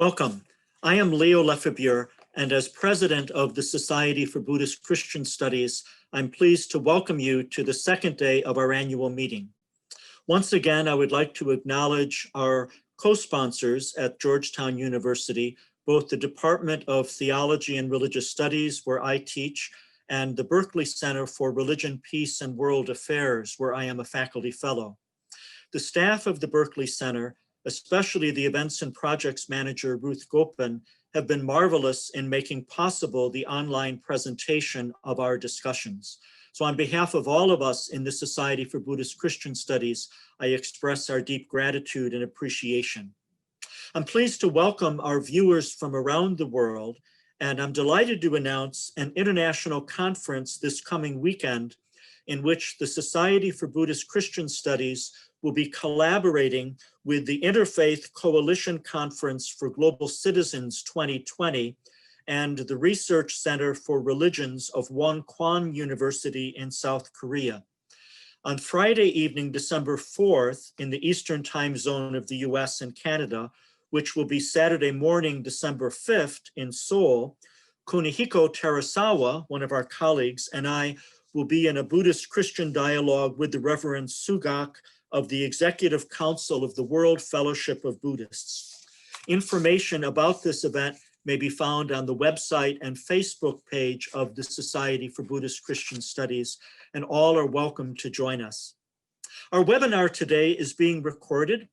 Welcome. I am Leo Lefebvre, and as president of the Society for Buddhist Christian Studies, I'm pleased to welcome you to the second day of our annual meeting. Once again, I would like to acknowledge our co-sponsors at Georgetown University, both the Department of Theology and Religious Studies, where I teach, and the Berkeley Center for Religion, Peace, and World Affairs, where I am a faculty fellow. The staff of the Berkeley Center, especially the events and projects manager, Ruth Gopin, have been marvelous in making possible the online presentation of our discussions. So on behalf of all of us in the Society for Buddhist Christian Studies, I express our deep gratitude and appreciation. I'm pleased to welcome our viewers from around the world, and I'm delighted to announce an international conference this coming weekend in which the Society for Buddhist Christian Studies will be collaborating with the Interfaith Coalition Conference for Global Citizens 2020 and the Research Center for Religions of Wonkwon University in South Korea. On Friday evening, December 4th, in the Eastern time zone of the US and Canada, which will be Saturday morning, December 5th in Seoul, Kunihiko Terasawa, one of our colleagues, and I will be in a Buddhist Christian dialogue with the Reverend Sugak of the Executive Council of the World Fellowship of Buddhists. Information about this event may be found on the website and Facebook page of the Society for Buddhist Christian Studies, and all are welcome to join us. Our webinar today is being recorded,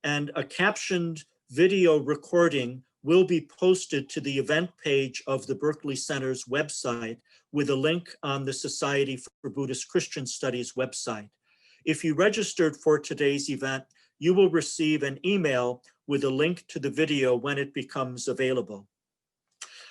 and a captioned video recording will be posted to the event page of the Berkeley Center's website with a link on the Society for Buddhist Christian Studies website. If you registered for today's event, you will receive an email with a link to the video when it becomes available.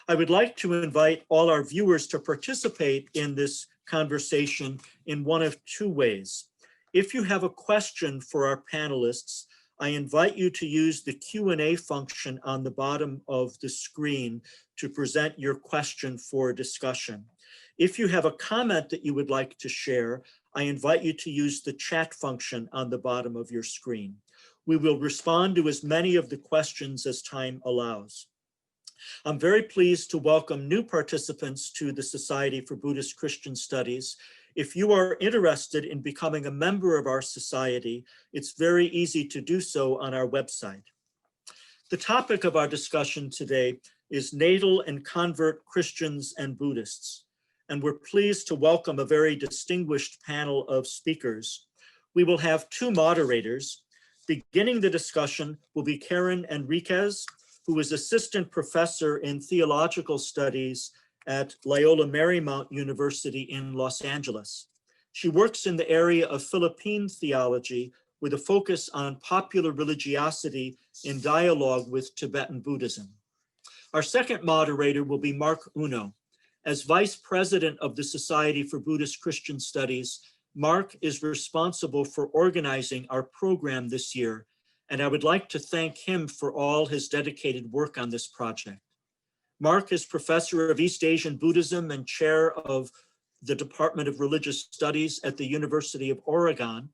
I would like to invite all our viewers to participate in this conversation in one of two ways. If you have a question for our panelists, I invite you to use the Q&A function on the bottom of the screen to present your question for discussion. If you have a comment that you would like to share, I invite you to use the chat function on the bottom of your screen. We will respond to as many of the questions as time allows. I'm very pleased to welcome new participants to the Society for Buddhist Christian Studies. If you are interested in becoming a member of our society, it's very easy to do so on our website. The topic of our discussion today is natal and convert Christians and Buddhists. And we're pleased to welcome a very distinguished panel of speakers. We will have two moderators. Beginning the discussion will be Karen Enriquez, who is Assistant Professor in Theological Studies at Loyola Marymount University in Los Angeles. She works in the area of Philippine theology with a focus on popular religiosity in dialogue with Tibetan Buddhism. Our second moderator will be Mark Uno. As Vice President of the Society for Buddhist Christian Studies, Mark is responsible for organizing our program this year, and I would like to thank him for all his dedicated work on this project. Mark is Professor of East Asian Buddhism and Chair of the Department of Religious Studies at the University of Oregon.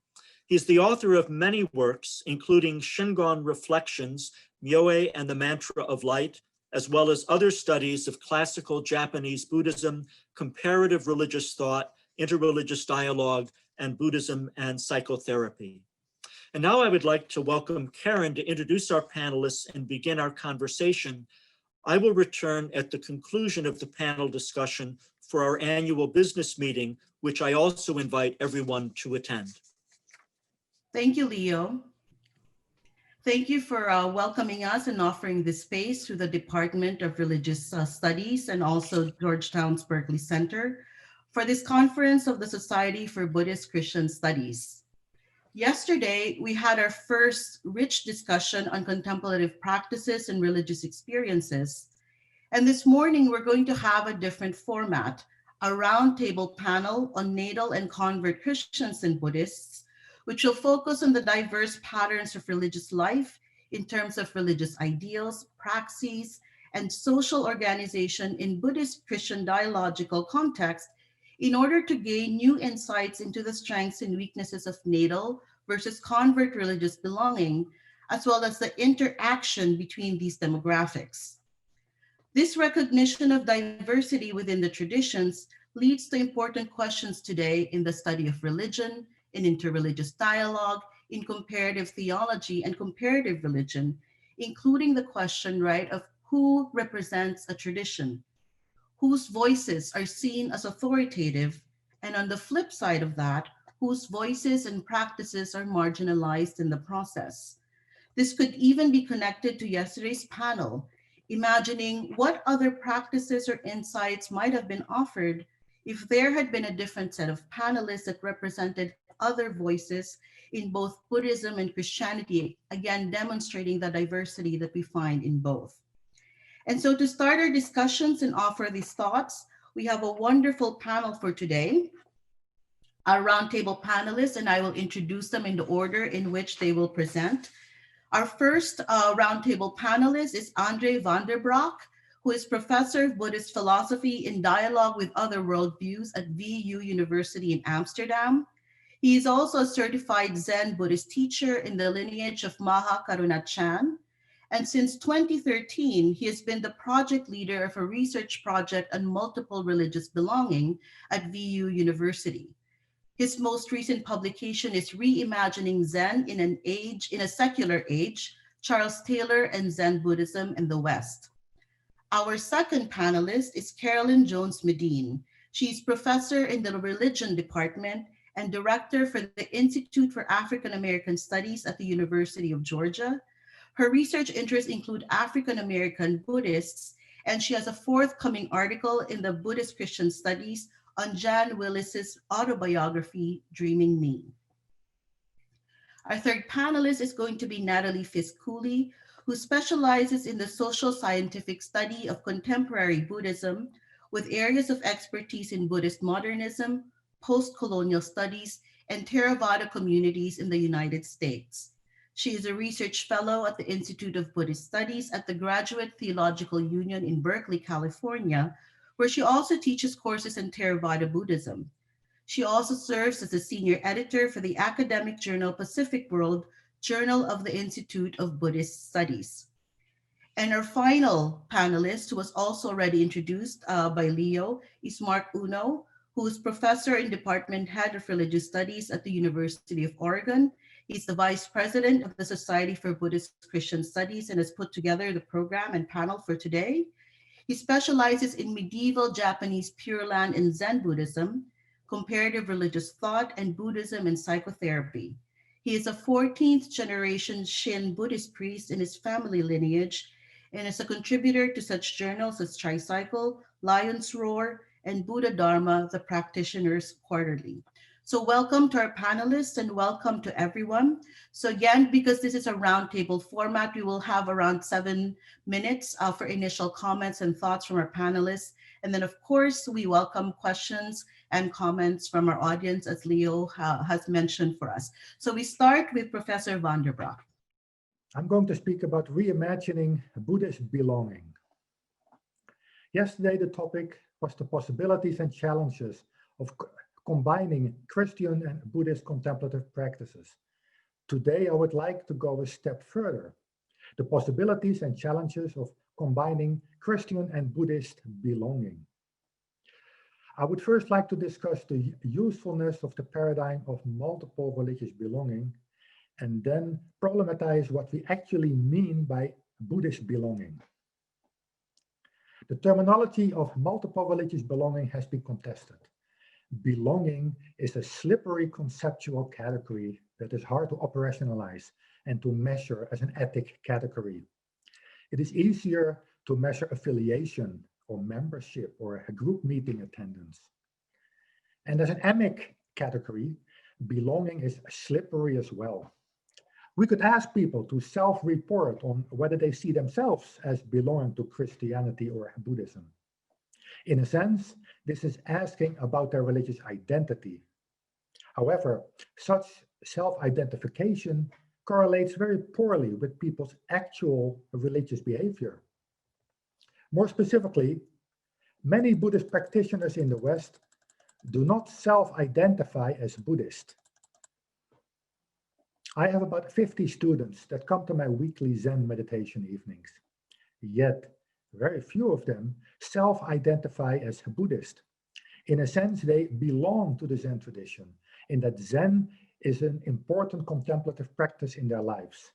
He's the author of many works, including Shingon Reflections, Myoe and the Mantra of Light, as well as other studies of classical Japanese Buddhism, comparative religious thought, interreligious dialogue, and Buddhism and psychotherapy. And now I would like to welcome Karen to introduce our panelists and begin our conversation. I will return at the conclusion of the panel discussion for our annual business meeting, which I also invite everyone to attend. Thank you, Leo. Thank you for welcoming us and offering this space to the Department of Religious Studies and also Georgetown's Berkeley Center for this conference of the Society for Buddhist Christian Studies. Yesterday, we had our first rich discussion on contemplative practices and religious experiences. And this morning, we're going to have a different format, a roundtable panel on natal and convert Christians and Buddhists, which will focus on the diverse patterns of religious life in terms of religious ideals, praxis, and social organization in Buddhist Christian dialogical context in order to gain new insights into the strengths and weaknesses of natal versus convert religious belonging, as well as the interaction between these demographics. This recognition of diversity within the traditions leads to important questions today in the study of religion, in interreligious dialogue, in comparative theology and comparative religion, including the question, right, of who represents a tradition, whose voices are seen as authoritative, and on the flip side of that, whose voices and practices are marginalized in the process. This could even be connected to yesterday's panel, imagining what other practices or insights might have been offered if there had been a different set of panelists that represented other voices in both Buddhism and Christianity, again, demonstrating the diversity that we find in both. And so to start our discussions and offer these thoughts, we have a wonderful panel for today. Our roundtable panelists, and I will introduce them in the order in which they will present. Our first roundtable panelist is Andre van der Broek, who is Professor of Buddhist Philosophy in Dialogue with Other Worldviews at VU University in Amsterdam. He is also a certified Zen Buddhist teacher in the lineage of Maha Karuna Chan. And since 2013, he has been the project leader of a research project on multiple religious belonging at VU University. His most recent publication is Reimagining Zen in a Secular Age, Charles Taylor and Zen Buddhism in the West. Our second panelist is Carolyn Jones Medine. She's professor in the Religion Department and director for the Institute for African American Studies at the University of Georgia. Her research interests include African American Buddhists, and she has a forthcoming article in the Buddhist Christian Studies on Jan Willis's autobiography, Dreaming Me. Our third panelist is going to be Natalie Fisk-Cooley, who specializes in the social scientific study of contemporary Buddhism with areas of expertise in Buddhist modernism, post-colonial studies, and Theravada communities in the United States. She is a research fellow at the Institute of Buddhist Studies at the Graduate Theological Union in Berkeley, California, where she also teaches courses in Theravada Buddhism. She also serves as a senior editor for the academic journal Pacific World, Journal of the Institute of Buddhist Studies. And our final panelist, who was also already introduced by Leo, is Mark Uno, who is professor and department head of religious studies at the University of Oregon. He's the vice president of the Society for Buddhist Christian Studies and has put together the program and panel for today. He specializes in medieval Japanese Pure Land and Zen Buddhism, comparative religious thought, and Buddhism and psychotherapy. He is a 14th generation Shin Buddhist priest in his family lineage and is a contributor to such journals as Tricycle, Lion's Roar, and Buddha Dharma, the Practitioner's Quarterly. So welcome to our panelists and welcome to everyone. So again, because this is a roundtable format, we will have around 7 minutes for initial comments and thoughts from our panelists. And then of course, we welcome questions and comments from our audience, as Leo has mentioned for us. So we start with Professor van der Broek. I'm going to speak about reimagining Buddhist belonging. Yesterday, the topic was the possibilities and challenges of combining Christian and Buddhist contemplative practices. Today, I would like to go a step further. The possibilities and challenges of combining Christian and Buddhist belonging. I would first like to discuss the usefulness of the paradigm of multiple religious belonging, and then problematize what we actually mean by Buddhist belonging. The terminology of multiple religious belonging has been contested. Belonging is a slippery conceptual category that is hard to operationalize and to measure as an ethic category. It is easier to measure affiliation or membership or a group meeting attendance. And as an emic category, belonging is slippery as well. We could ask people to self-report on whether they see themselves as belonging to Christianity or Buddhism. In a sense, this is asking about their religious identity. However, such self-identification correlates very poorly with people's actual religious behavior. More specifically, many Buddhist practitioners in the West do not self-identify as Buddhist. I have about 50 students that come to my weekly Zen meditation evenings. Yet, very few of them self-identify as Buddhist. In a sense, they belong to the Zen tradition, in that Zen is an important contemplative practice in their lives.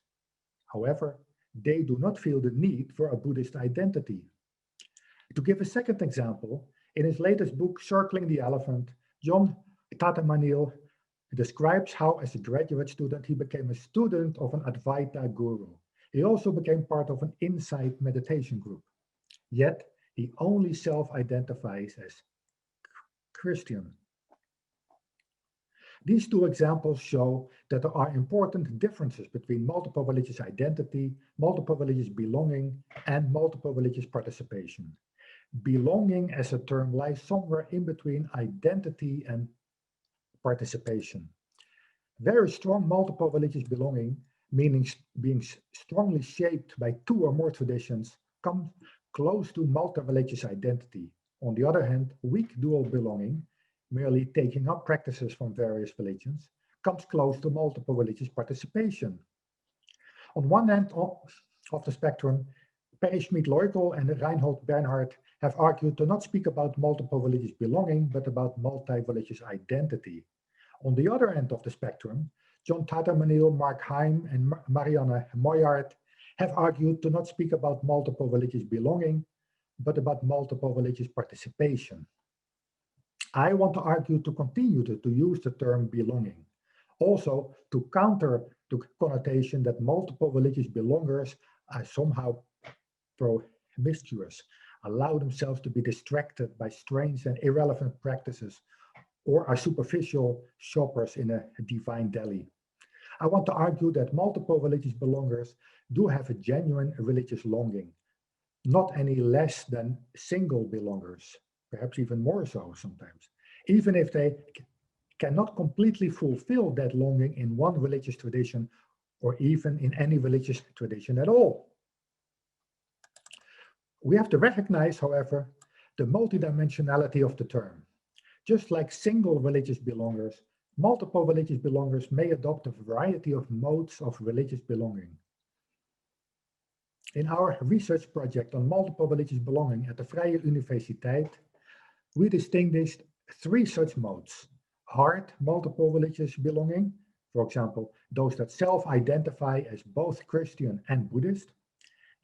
However, they do not feel the need for a Buddhist identity. To give a second example, in his latest book, Circling the Elephant, John Tatamanil describes how, as a graduate student, he became a student of an Advaita guru. He also became part of an insight meditation group. Yet, he only self-identifies as Christian. These two examples show that there are important differences between multiple religious identity, multiple religious belonging, and multiple religious participation. Belonging as a term lies somewhere in between identity and participation. Very strong multiple religious belonging, meaning being strongly shaped by two or more traditions, comes close to multi-religious identity. On the other hand, weak dual belonging, merely taking up practices from various religions, comes close to multiple religious participation. On one end of the spectrum, Perry Schmid-Leutel and Reinhold Bernhard have argued to not speak about multiple religious belonging, but about multi-religious identity. On the other end of the spectrum, John Tatamanil, Mark Heim, and Marianne Moyart have argued to not speak about multiple religious belonging, but about multiple religious participation. I want to argue to continue to use the term belonging, also to counter the connotation that multiple religious belongers are somehow promiscuous, allow themselves to be distracted by strange and irrelevant practices, or are superficial shoppers in a divine deli. I want to argue that multiple religious belongers do have a genuine religious longing, not any less than single belongers, perhaps even more so sometimes, even if they cannot completely fulfill that longing in one religious tradition or even in any religious tradition at all. We have to recognize, however, the multidimensionality of the term. Just like single religious belongers, multiple religious belongers may adopt a variety of modes of religious belonging. In our research project on multiple religious belonging at the Vrije Universiteit, we distinguished three such modes. Hard multiple religious belonging, for example, those that self-identify as both Christian and Buddhist.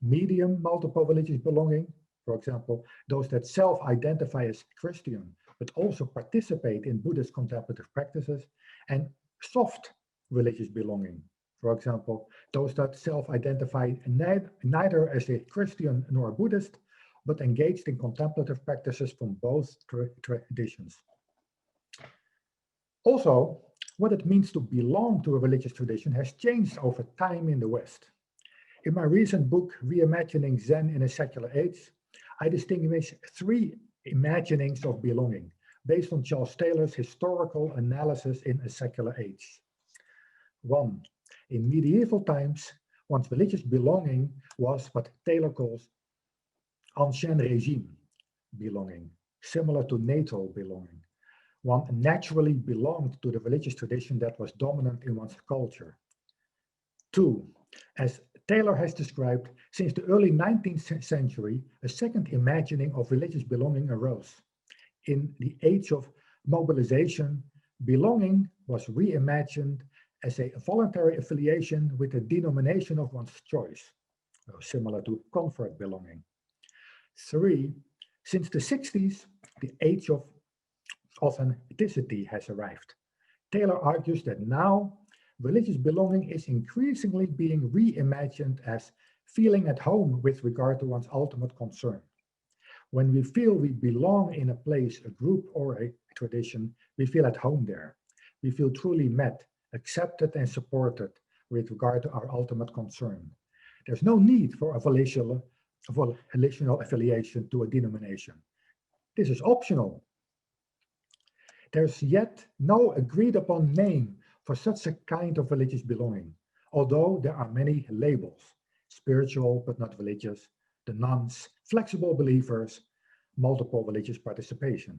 Medium multiple religious belonging, for example, those that self-identify as Christian, but also participate in Buddhist contemplative practices. And soft religious belonging, for example, those that self-identify neither as a Christian nor a Buddhist, but engaged in contemplative practices from both traditions. Also, what it means to belong to a religious tradition has changed over time in the West. In my recent book, Reimagining Zen in a Secular Age, I distinguish three imaginings of belonging based on Charles Taylor's historical analysis in A Secular Age. 1. In medieval times, one's religious belonging was what Taylor calls ancien régime belonging, similar to natal belonging. One naturally belonged to the religious tradition that was dominant in one's culture. 2. As Taylor has described, since the early 19th century, a second imagining of religious belonging arose. In the age of mobilization, belonging was reimagined as a voluntary affiliation with a denomination of one's choice, similar to comfort belonging. 3. Since the 60s, the age of authenticity has arrived. Taylor argues that now religious belonging is increasingly being reimagined as feeling at home with regard to one's ultimate concern. When we feel we belong in a place, a group, or a tradition, we feel at home there. We feel truly met, accepted, and supported with regard to our ultimate concern. There's no need for a volitional affiliation to a denomination. This is optional. There's yet no agreed upon name for such a kind of religious belonging, although there are many labels: spiritual but not religious, the nuns, flexible believers, multiple religious participation.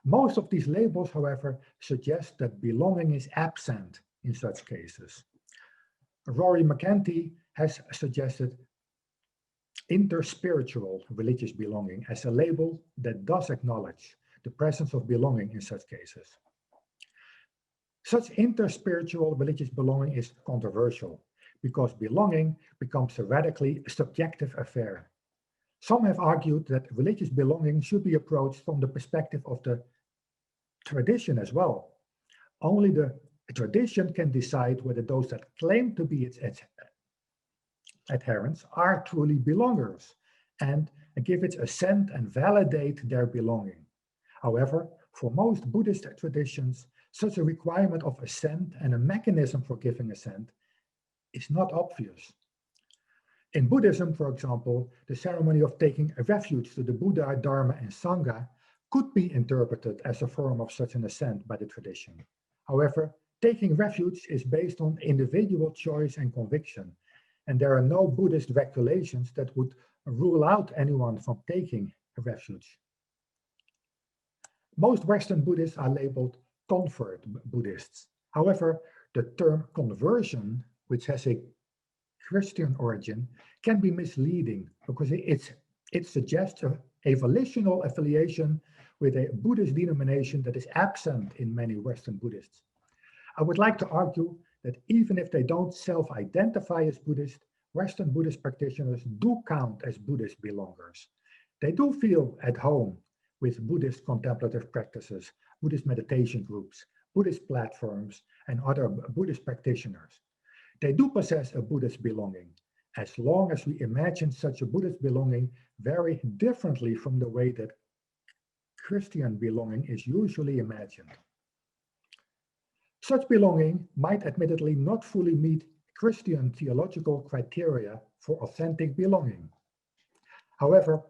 Most of these labels, however, suggest that belonging is absent in such cases. Rory McEntee has suggested interspiritual religious belonging as a label that does acknowledge the presence of belonging in such cases. Such interspiritual religious belonging is controversial because belonging becomes a radically subjective affair. Some have argued that religious belonging should be approached from the perspective of the tradition as well. Only the tradition can decide whether those that claim to be its adherents are truly belongers and give its assent and validate their belonging. However, for most Buddhist traditions, such a requirement of assent and a mechanism for giving assent is not obvious. In Buddhism, for example, the ceremony of taking refuge to the Buddha, Dharma, and Sangha could be interpreted as a form of such an assent by the tradition. However, taking refuge is based on individual choice and conviction, and there are no Buddhist regulations that would rule out anyone from taking refuge. Most Western Buddhists are labeled convert Buddhists. However, the term conversion, which has a Christian origin, can be misleading because it suggests a volitional affiliation with a Buddhist denomination that is absent in many Western Buddhists. I would like to argue that even if they don't self-identify as Buddhist, Western Buddhist practitioners do count as Buddhist belongers. They do feel at home with Buddhist contemplative practices, Buddhist meditation groups, Buddhist platforms, and other Buddhist practitioners. They do possess a Buddhist belonging, as long as we imagine such a Buddhist belonging very differently from the way that Christian belonging is usually imagined. Such belonging might admittedly not fully meet Christian theological criteria for authentic belonging. However,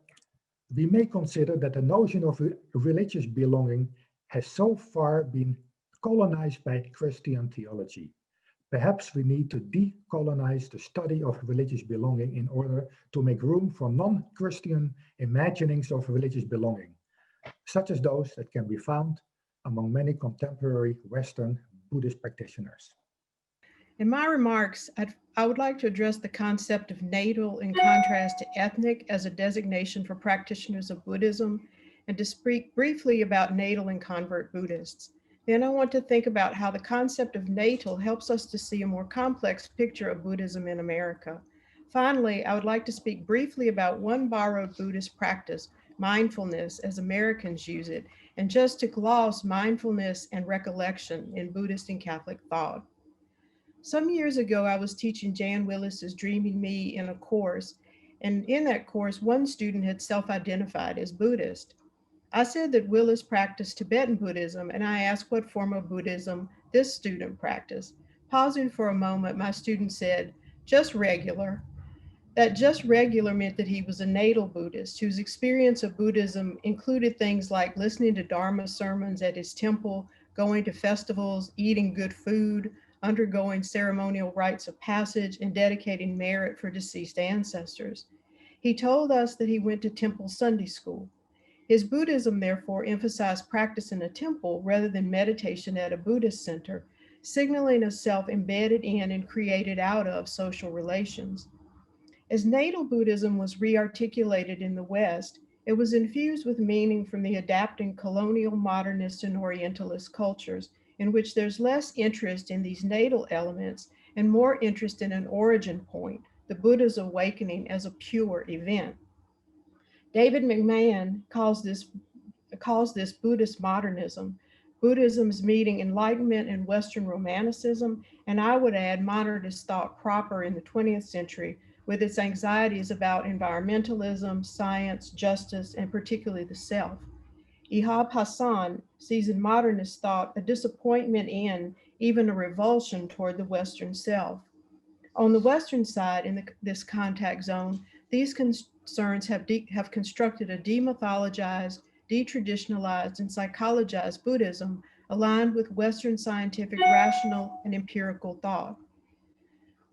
we may consider that the notion of religious belonging has so far been colonized by Christian theology. Perhaps we need to decolonize the study of religious belonging in order to make room for non-Christian imaginings of religious belonging, such as those that can be found among many contemporary Western Buddhist practitioners. In my remarks, I would like to address the concept of natal in contrast to ethnic as a designation for practitioners of Buddhism, and to speak briefly about natal and convert Buddhists. Then I want to think about how the concept of natal helps us to see a more complex picture of Buddhism in America. Finally, I would like to speak briefly about one borrowed Buddhist practice, mindfulness, as Americans use it, and just to gloss mindfulness and recollection in Buddhist and Catholic thought. Some years ago, I was teaching Jan Willis's Dreaming Me in a course, and in that course, one student had self-identified as Buddhist. I said that Willis practiced Tibetan Buddhism, and I asked what form of Buddhism this student practiced. Pausing for a moment, my student said, "Just regular." That just regular meant that he was a natal Buddhist whose experience of Buddhism included things like listening to Dharma sermons at his temple, going to festivals, eating good food, undergoing ceremonial rites of passage, and dedicating merit for deceased ancestors. He told us that he went to temple Sunday school. His Buddhism, therefore, emphasized practice in a temple rather than meditation at a Buddhist center, signaling a self embedded in and created out of social relations. As natal Buddhism was re-articulated in the West, it was infused with meaning from the adapting colonial, modernist, and Orientalist cultures, in which there's less interest in these natal elements and more interest in an origin point, the Buddha's awakening as a pure event. David McMahon calls this Buddhist modernism, Buddhism's meeting Enlightenment and Western Romanticism, and I would add modernist thought proper in the 20th century with its anxieties about environmentalism, science, justice, and particularly the self. Ihab Hassan sees in modernist thought a disappointment in, even a revulsion toward the Western self. On the Western side, in this contact zone, these concerns have constructed a demythologized, detraditionalized, and psychologized Buddhism aligned with Western scientific, rational, and empirical thought.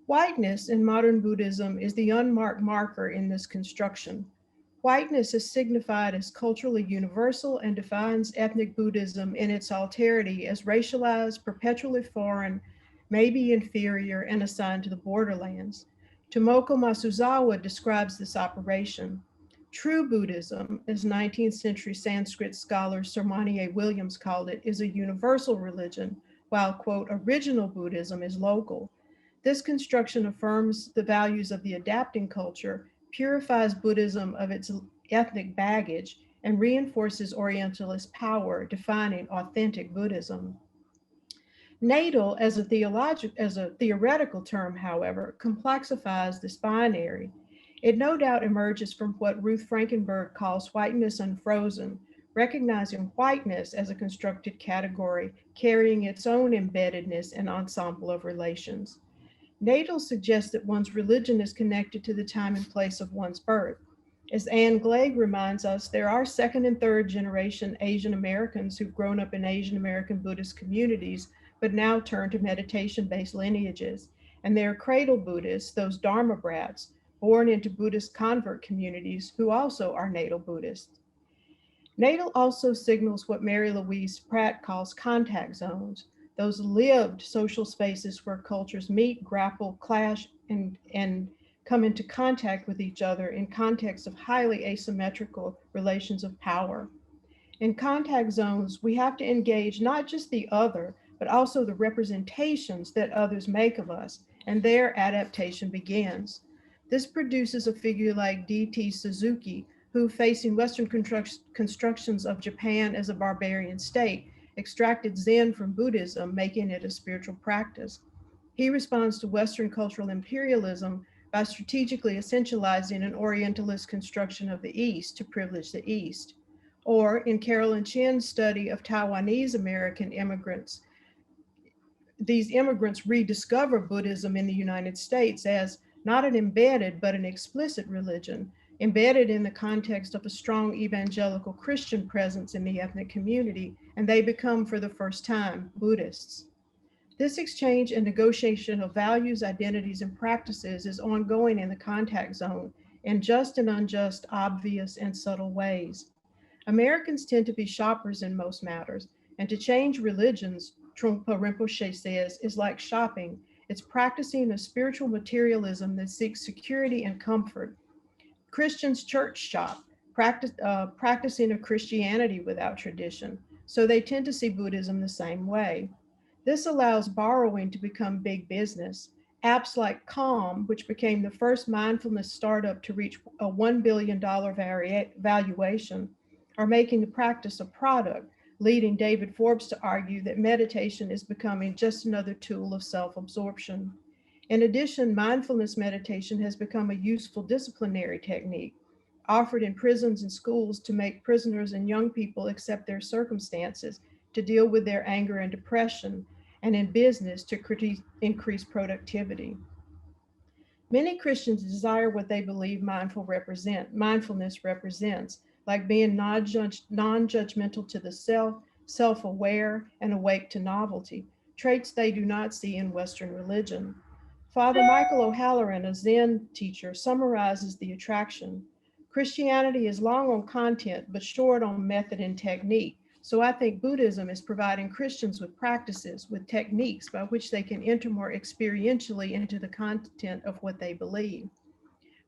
Whiteness in modern Buddhism is the unmarked marker in this construction. Whiteness is signified as culturally universal and defines ethnic Buddhism in its alterity as racialized, perpetually foreign, may be inferior and assigned to the borderlands. Tomoko Masuzawa describes this operation. True Buddhism, as 19th century Sanskrit scholar Sir Monier Williams called it, is a universal religion, while, quote, original Buddhism is local. This construction affirms the values of the adapting culture, purifies Buddhism of its ethnic baggage, and reinforces Orientalist power, defining authentic Buddhism. Natal, as a theoretical term, however, complexifies this binary. It no doubt emerges from what Ruth Frankenberg calls whiteness unfrozen, recognizing whiteness as a constructed category, carrying its own embeddedness and ensemble of relations. Natal suggests that one's religion is connected to the time and place of one's birth. As Anne Glegg reminds us, there are second and third generation Asian Americans who've grown up in Asian American Buddhist communities, but now turn to meditation-based lineages. And there are cradle Buddhists, those Dharma brats, born into Buddhist convert communities who also are natal Buddhists. Natal also signals what Mary Louise Pratt calls contact zones, those lived social spaces where cultures meet, grapple, clash, and come into contact with each other in contexts of highly asymmetrical relations of power. In contact zones, we have to engage not just the other, but also the representations that others make of us, and their adaptation begins. This produces a figure like D.T. Suzuki, who, facing Western constructions of Japan as a barbarian state, extracted Zen from Buddhism, making it a spiritual practice. He responds to Western cultural imperialism by strategically essentializing an Orientalist construction of the East to privilege the East. Or in Carolyn Chin's study of Taiwanese American immigrants, these immigrants rediscover Buddhism in the United States as not an embedded, but an explicit religion, embedded in the context of a strong evangelical Christian presence in the ethnic community, and they become, for the first time, Buddhists. This exchange and negotiation of values, identities, and practices is ongoing in the contact zone in just and unjust, obvious, and subtle ways. Americans tend to be shoppers in most matters, and to change religions, Trungpa Rinpoche says, is like shopping. It's practicing a spiritual materialism that seeks security and comfort. Christians church shop, practicing a Christianity without tradition, so they tend to see Buddhism the same way. This allows borrowing to become big business. Apps like Calm, which became the first mindfulness startup to reach a $1 billion valuation, are making the practice a product, leading David Forbes to argue that meditation is becoming just another tool of self-absorption. In addition, mindfulness meditation has become a useful disciplinary technique, offered in prisons and schools to make prisoners and young people accept their circumstances, to deal with their anger and depression, and in business to increase productivity. Many Christians desire what they believe mindfulness represents, like being non-judgmental to the self, self-aware, and awake to novelty, traits they do not see in Western religion. Father Michael O'Halloran, a Zen teacher, summarizes the attraction. Christianity is long on content, but short on method and technique. So I think Buddhism is providing Christians with practices, with techniques by which they can enter more experientially into the content of what they believe.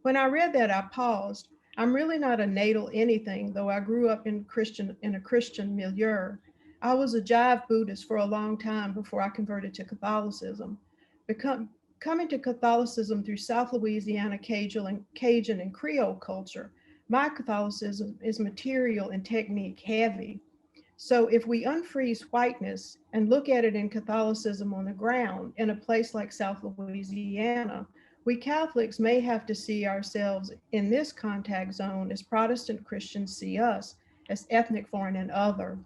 When I read that, I paused. I'm really not a natal anything, though I grew up in a Christian milieu. I was a jive Buddhist for a long time before I converted to Catholicism. Coming to Catholicism through South Louisiana Cajun and Creole culture, my Catholicism is material and technique heavy. So if we unfreeze whiteness and look at it in Catholicism on the ground in a place like South Louisiana, we Catholics may have to see ourselves in this contact zone as Protestant Christians see us, as ethnic, foreign, and other.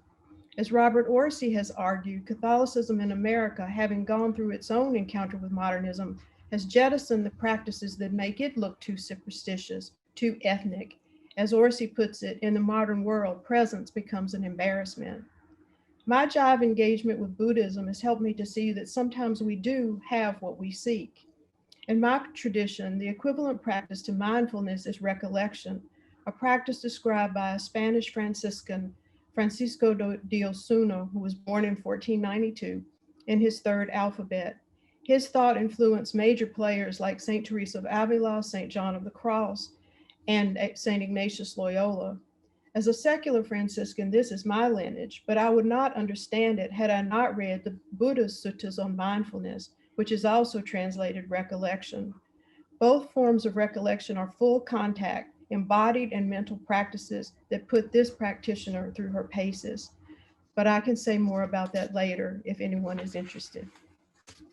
As Robert Orsi has argued, Catholicism in America, having gone through its own encounter with modernism, has jettisoned the practices that make it look too superstitious, too ethnic. As Orsi puts it, in the modern world, presence becomes an embarrassment. My jive engagement with Buddhism has helped me to see that sometimes we do have what we seek. In my tradition, the equivalent practice to mindfulness is recollection, a practice described by a Spanish Franciscan, Francisco de Osuna, who was born in 1492, in his third alphabet. His thought influenced major players like St. Teresa of Avila, St. John of the Cross, and St. Ignatius Loyola. As a secular Franciscan, this is my lineage, but I would not understand it had I not read the Buddha's suttas on mindfulness, which is also translated recollection. Both forms of recollection are full contact, embodied and mental practices that put this practitioner through her paces. But I can say more about that later if anyone is interested.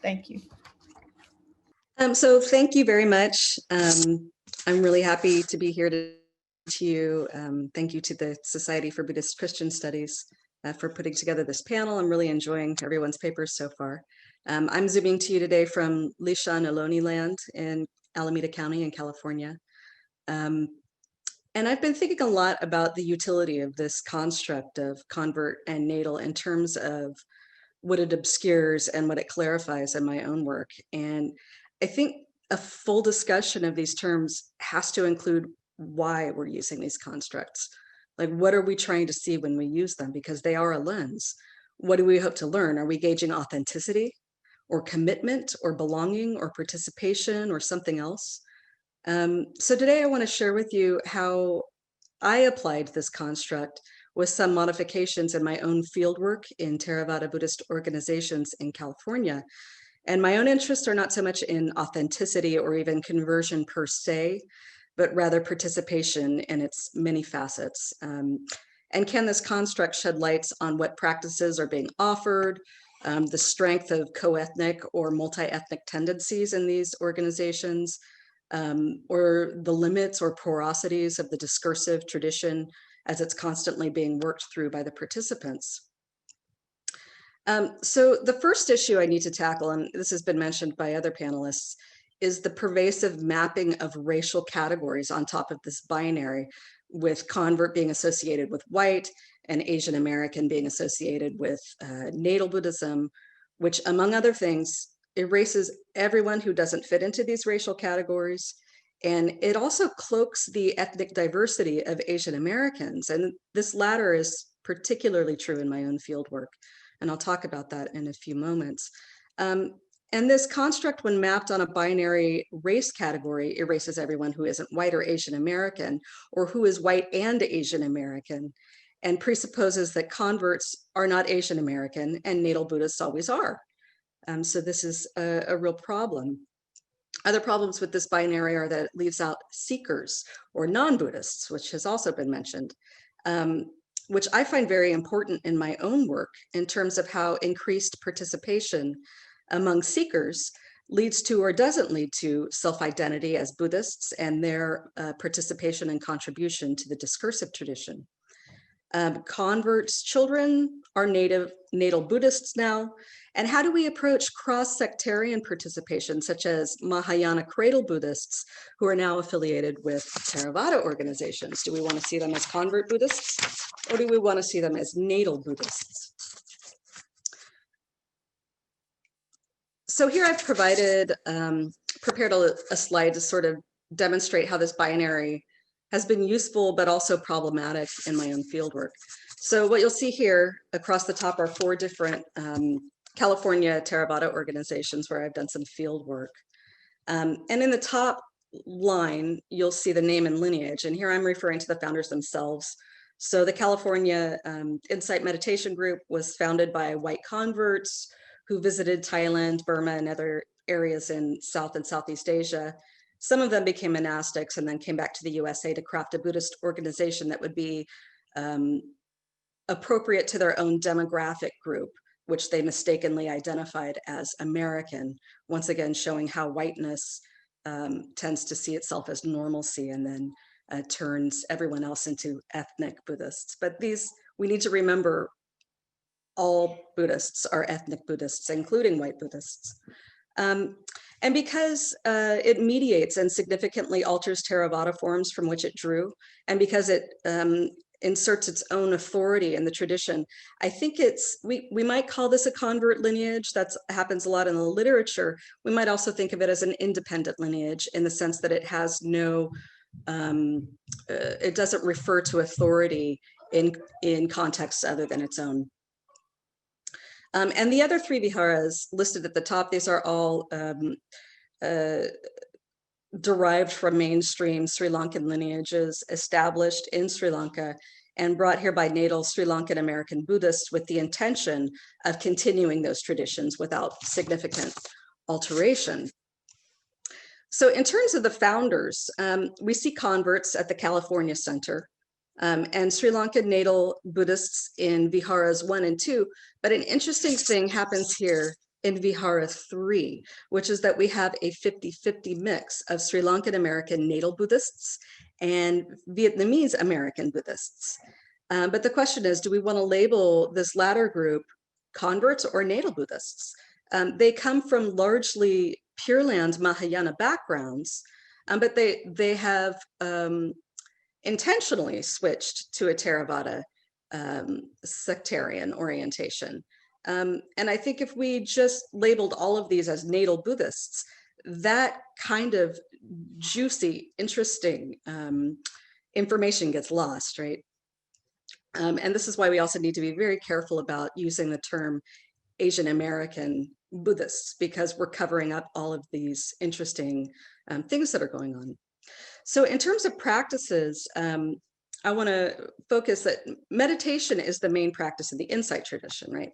Thank you. So thank you very much. I'm really happy to be here to you. Thank you to the Society for Buddhist Christian Studies for putting together this panel. I'm really enjoying everyone's papers so far. I'm zooming to you today from Lishan Ohlone land in Alameda County in California. And I've been thinking a lot about the utility of this construct of convert and natal in terms of what it obscures and what it clarifies in my own work. And I think a full discussion of these terms has to include why we're using these constructs. Like, what are we trying to see when we use them? Because they are a lens. What do we hope to learn? Are we gauging authenticity or commitment or belonging or participation or something else? So today I want to share with you how I applied this construct with some modifications in my own fieldwork in Theravada Buddhist organizations in California. And my own interests are not so much in authenticity or even conversion per se, but rather participation in its many facets. And can this construct shed lights on what practices are being offered, the strength of co-ethnic or multi-ethnic tendencies in these organizations, or the limits or porosities of the discursive tradition as it's constantly being worked through by the participants. So the first issue I need to tackle, and this has been mentioned by other panelists, is the pervasive mapping of racial categories on top of this binary, with convert being associated with white and Asian American being associated with natal Buddhism, which, among other things, erases everyone who doesn't fit into these racial categories. And it also cloaks the ethnic diversity of Asian Americans. And this latter is particularly true in my own fieldwork. And I'll talk about that in a few moments. And this construct, when mapped on a binary race category, erases everyone who isn't white or Asian American, or who is white and Asian American, and presupposes that converts are not Asian American and natal Buddhists always are. So this is a real problem. Other problems with this binary are that it leaves out seekers or non-Buddhists, which has also been mentioned, which I find very important in my own work in terms of how increased participation among seekers leads to or doesn't lead to self-identity as Buddhists and their participation and contribution to the discursive tradition. Converts' children are natal Buddhists now. And how do we approach cross-sectarian participation, such as Mahayana cradle Buddhists who are now affiliated with Theravada organizations? Do we want to see them as convert Buddhists, or do we want to see them as natal Buddhists? So here I've prepared a slide to sort of demonstrate how this binary has been useful, but also problematic in my own fieldwork. So what you'll see here across the top are 4 different California Theravada organizations where I've done some field work. And in the top line, you'll see the name and lineage. And here I'm referring to the founders themselves. So the California Insight Meditation Group was founded by white converts who visited Thailand, Burma, and other areas in South and Southeast Asia. Some of them became monastics and then came back to the USA to craft a Buddhist organization that would be appropriate to their own demographic group, which they mistakenly identified as American, once again showing how whiteness tends to see itself as normalcy and then turns everyone else into ethnic Buddhists. But we need to remember all Buddhists are ethnic Buddhists, including white Buddhists. And because it mediates and significantly alters Theravada forms from which it drew, and because it inserts its own authority in the tradition, I think we might call this a convert lineage. That happens a lot in the literature. We might also think of it as an independent lineage in the sense that it has no, it doesn't refer to authority in contexts other than its own. And the other 3 viharas listed at the top, these are all derived from mainstream Sri Lankan lineages established in Sri Lanka and brought here by natal Sri Lankan American Buddhists with the intention of continuing those traditions without significant alteration. So in terms of the founders, we see converts at the California Center and Sri Lankan natal Buddhists in Viharas 1 and 2. But an interesting thing happens here in Vihara 3, which is that we have a 50-50 mix of Sri Lankan American natal Buddhists and Vietnamese American Buddhists. But the question is, do we want to label this latter group converts or natal Buddhists? They come from largely Pure Land Mahayana backgrounds, but they have intentionally switched to a Theravada sectarian orientation. And I think if we just labeled all of these as natal Buddhists, that kind of juicy, interesting information gets lost, right? And this is why we also need to be very careful about using the term Asian American Buddhists, because we're covering up all of these interesting things that are going on. So in terms of practices, I want to focus that meditation is the main practice in the insight tradition, right?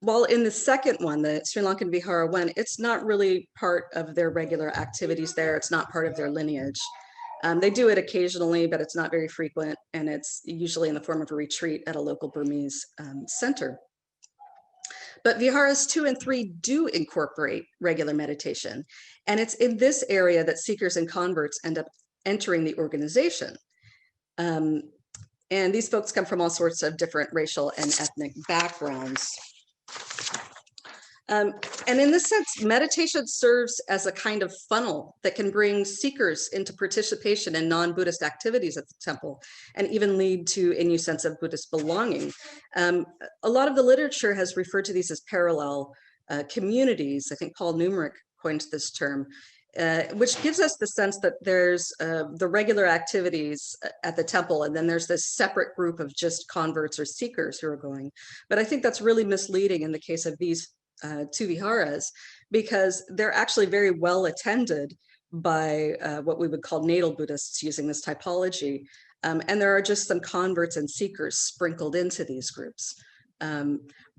While in the second one, the Sri Lankan Vihara 1, it's not really part of their regular activities there. It's not part of their lineage. They do it occasionally, but it's not very frequent. And it's usually in the form of a retreat at a local Burmese center. But Viharas 2 and 3 do incorporate regular meditation. And it's in this area that seekers and converts end up entering the organization. And these folks come from all sorts of different racial and ethnic backgrounds. And in this sense, meditation serves as a kind of funnel that can bring seekers into participation in non-Buddhist activities at the temple and even lead to a new sense of Buddhist belonging. A lot of the literature has referred to these as parallel communities. I think Paul Numerick coined this term, which gives us the sense that there's the regular activities at the temple, and then there's this separate group of just converts or seekers who are going. But I think that's really misleading in the case of these 2 viharas, because they're actually very well attended by what we would call natal Buddhists using this typology. And there are just some converts and seekers sprinkled into these groups.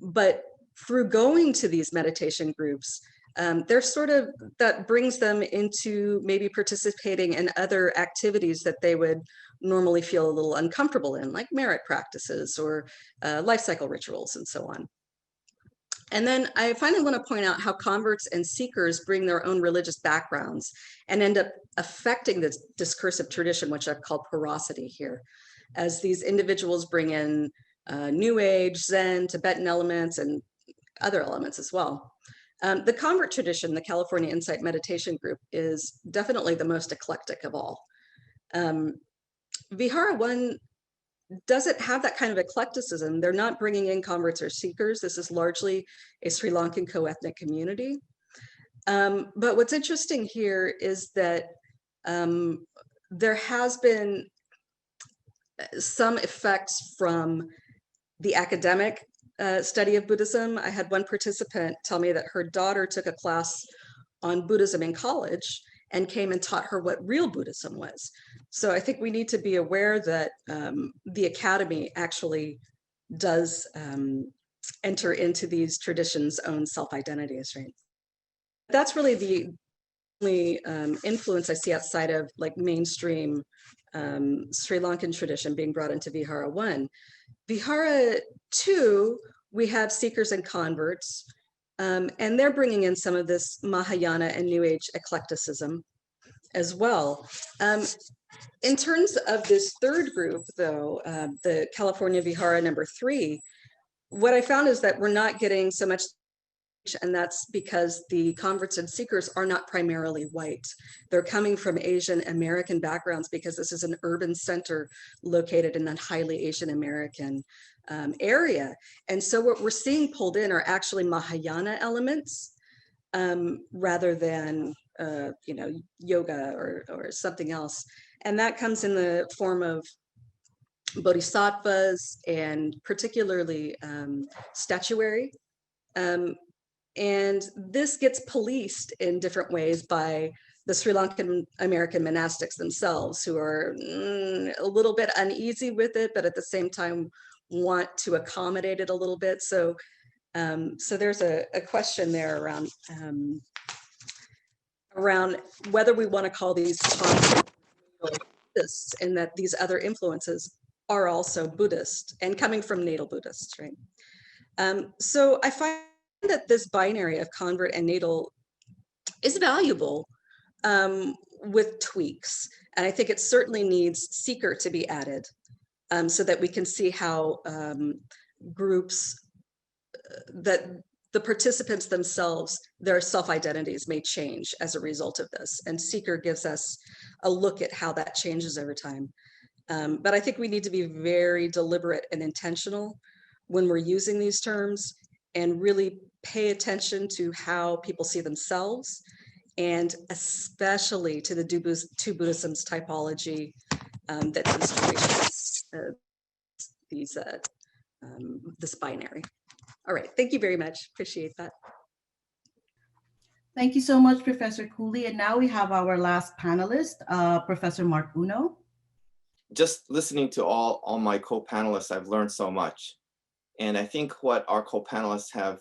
But through going to these meditation groups, they're sort of, that brings them into maybe participating in other activities that they would normally feel a little uncomfortable in, like merit practices or life cycle rituals and so on. And then I finally want to point out how converts and seekers bring their own religious backgrounds and end up affecting this discursive tradition, which I've called porosity here, as these individuals bring in New Age, Zen, Tibetan elements, and other elements as well. The convert tradition, the California Insight Meditation Group, is definitely the most eclectic of all. Vihara 1 doesn't have that kind of eclecticism. They're not bringing in converts or seekers. This is largely a Sri Lankan co-ethnic community. But what's interesting here is that there has been some effects from the academic study of Buddhism. I had one participant tell me that her daughter took a class on Buddhism in college and came and taught her what real Buddhism was. So I think we need to be aware that the academy actually does enter into these traditions' own self-identities, right? That's really the only influence I see outside of like mainstream Sri Lankan tradition being brought into Vihara 1. Vihara 2, we have seekers and converts, and they're bringing in some of this Mahayana and New Age eclecticism as well. In terms of this third group, though, the California Vihara number 3, what I found is that we're not getting so much, and that's because the converts and seekers are not primarily white. They're coming from Asian American backgrounds because this is an urban center located in that highly Asian American area. And so what we're seeing pulled in are actually Mahayana elements rather than yoga or something else. And that comes in the form of bodhisattvas, and particularly statuary. And this gets policed in different ways by the Sri Lankan American monastics themselves, who are a little bit uneasy with it, but at the same time want to accommodate it a little bit. So, so there's a question there around whether we want to call these Buddhists, and that these other influences are also Buddhist and coming from natal Buddhists, right? So I find that this binary of convert and natal is valuable with tweaks. And I think it certainly needs seeker to be added so that we can see how groups, that the participants themselves, their self-identities may change as a result of this. And seeker gives us a look at how that changes over time. But I think we need to be very deliberate and intentional when we're using these terms, and really pay attention to how people see themselves, and especially to the two Buddhisms typology that considerations this binary. All right, thank you very much. Appreciate that. Thank you so much, Professor Cooley. And now we have our last panelist, Professor Mark Uno. Just listening to all my co-panelists, I've learned so much. And I think what our co-panelists have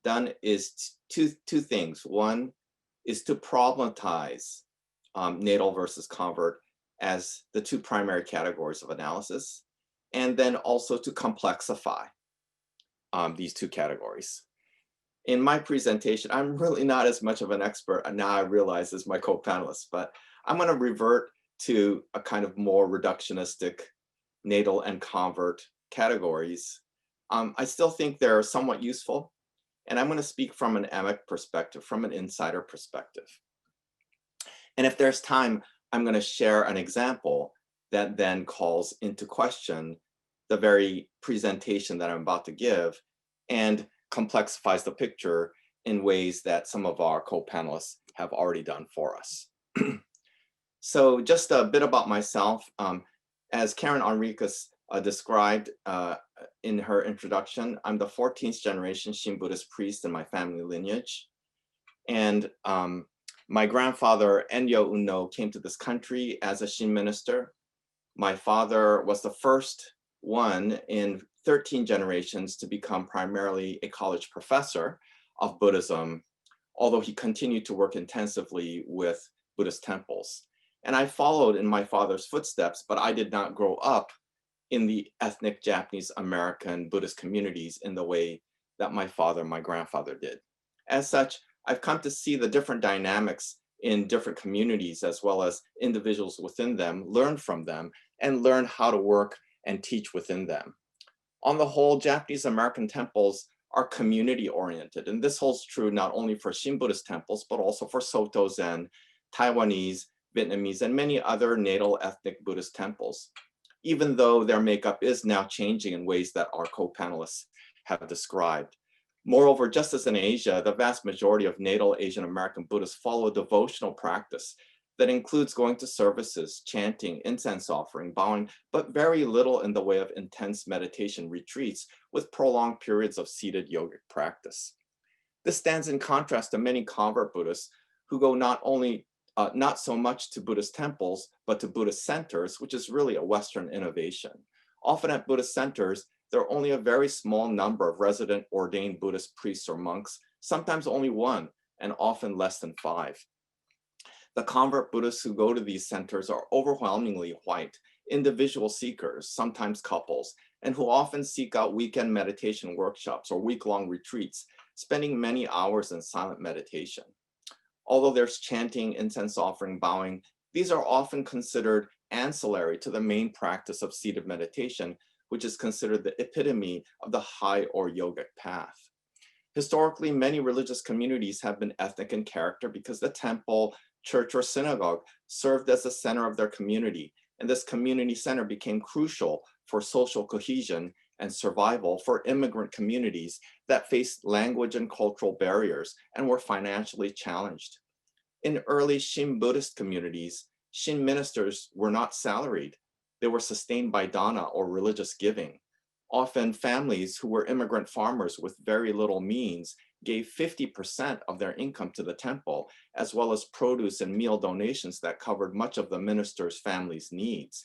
done is two things. One is to problematize natal versus convert as the two primary categories of analysis, and then also to complexify these two categories. In my presentation, I'm really not as much of an expert, and now I realize as my co-panelists, but I'm going to revert to a kind of more reductionistic natal and convert categories. I still think they're somewhat useful, and I'm going to speak from an emic perspective, from an insider perspective. And if there's time, I'm going to share an example that then calls into question the very presentation that I'm about to give and complexifies the picture in ways that some of our co-panelists have already done for us. So just a bit about myself. As Karen Enriquez described in her introduction, I'm the 14th generation Shin Buddhist priest in my family lineage. And my grandfather, Enyo Uno, came to this country as a Shin minister. My father was the first one in 13 generations to become primarily a college professor of Buddhism, although he continued to work intensively with Buddhist temples. And I followed in my father's footsteps, but I did not grow up in the ethnic Japanese American Buddhist communities in the way that my father and my grandfather did. As such, I've come to see the different dynamics in different communities, as well as individuals within them, learn from them, and learn how to work and teach within them. On the whole, Japanese American temples are community oriented, and this holds true not only for Shin Buddhist temples, but also for Soto Zen, Taiwanese, Vietnamese, and many other natal ethnic Buddhist temples, even though their makeup is now changing in ways that our co-panelists have described. Moreover, just as in Asia, the vast majority of natal Asian American Buddhists follow a devotional practice that includes going to services, chanting, incense offering, bowing, but very little in the way of intense meditation retreats with prolonged periods of seated yogic practice. This stands in contrast to many convert Buddhists who go not so much to Buddhist temples, but to Buddhist centers, which is really a Western innovation. Often at Buddhist centers, there are only a very small number of resident ordained Buddhist priests or monks, sometimes only one, and often less than 5. The convert Buddhists who go to these centers are overwhelmingly white, individual seekers, sometimes couples, and who often seek out weekend meditation workshops or week-long retreats, spending many hours in silent meditation. Although there's chanting, incense offering, bowing, these are often considered ancillary to the main practice of seated meditation, which is considered the epitome of the high or yogic path. Historically, many religious communities have been ethnic in character because the temple, church, or synagogue served as the center of their community, and this community center became crucial for social cohesion and survival for immigrant communities that faced language and cultural barriers and were financially challenged. In early Shin Buddhist communities, Shin ministers were not salaried. They were sustained by dana or religious giving. Often families who were immigrant farmers with very little means gave 50% of their income to the temple, as well as produce and meal donations that covered much of the minister's family's needs.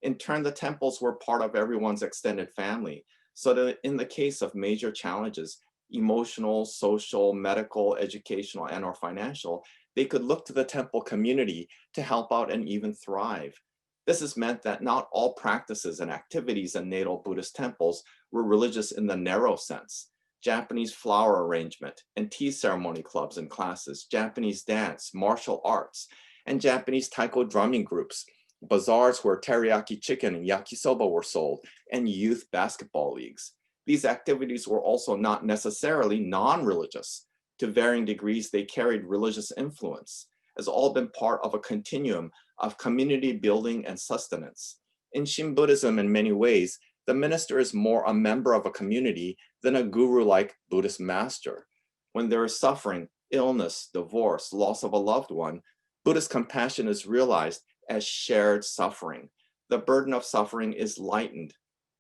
In turn, the temples were part of everyone's extended family, so that in the case of major challenges, emotional, social, medical, educational, and or financial, they could look to the temple community to help out and even thrive. This has meant that not all practices and activities in natal Buddhist temples were religious in the narrow sense. Japanese flower arrangement and tea ceremony clubs and classes, Japanese dance, martial arts, and Japanese taiko drumming groups, bazaars where teriyaki chicken and yakisoba were sold, and youth basketball leagues. These activities were also not necessarily non-religious. To varying degrees, they carried religious influence, has all been part of a continuum of community building and sustenance. In Shin Buddhism, in many ways, the minister is more a member of a community than a guru-like Buddhist master. When there is suffering, illness, divorce, loss of a loved one, Buddhist compassion is realized as shared suffering. The burden of suffering is lightened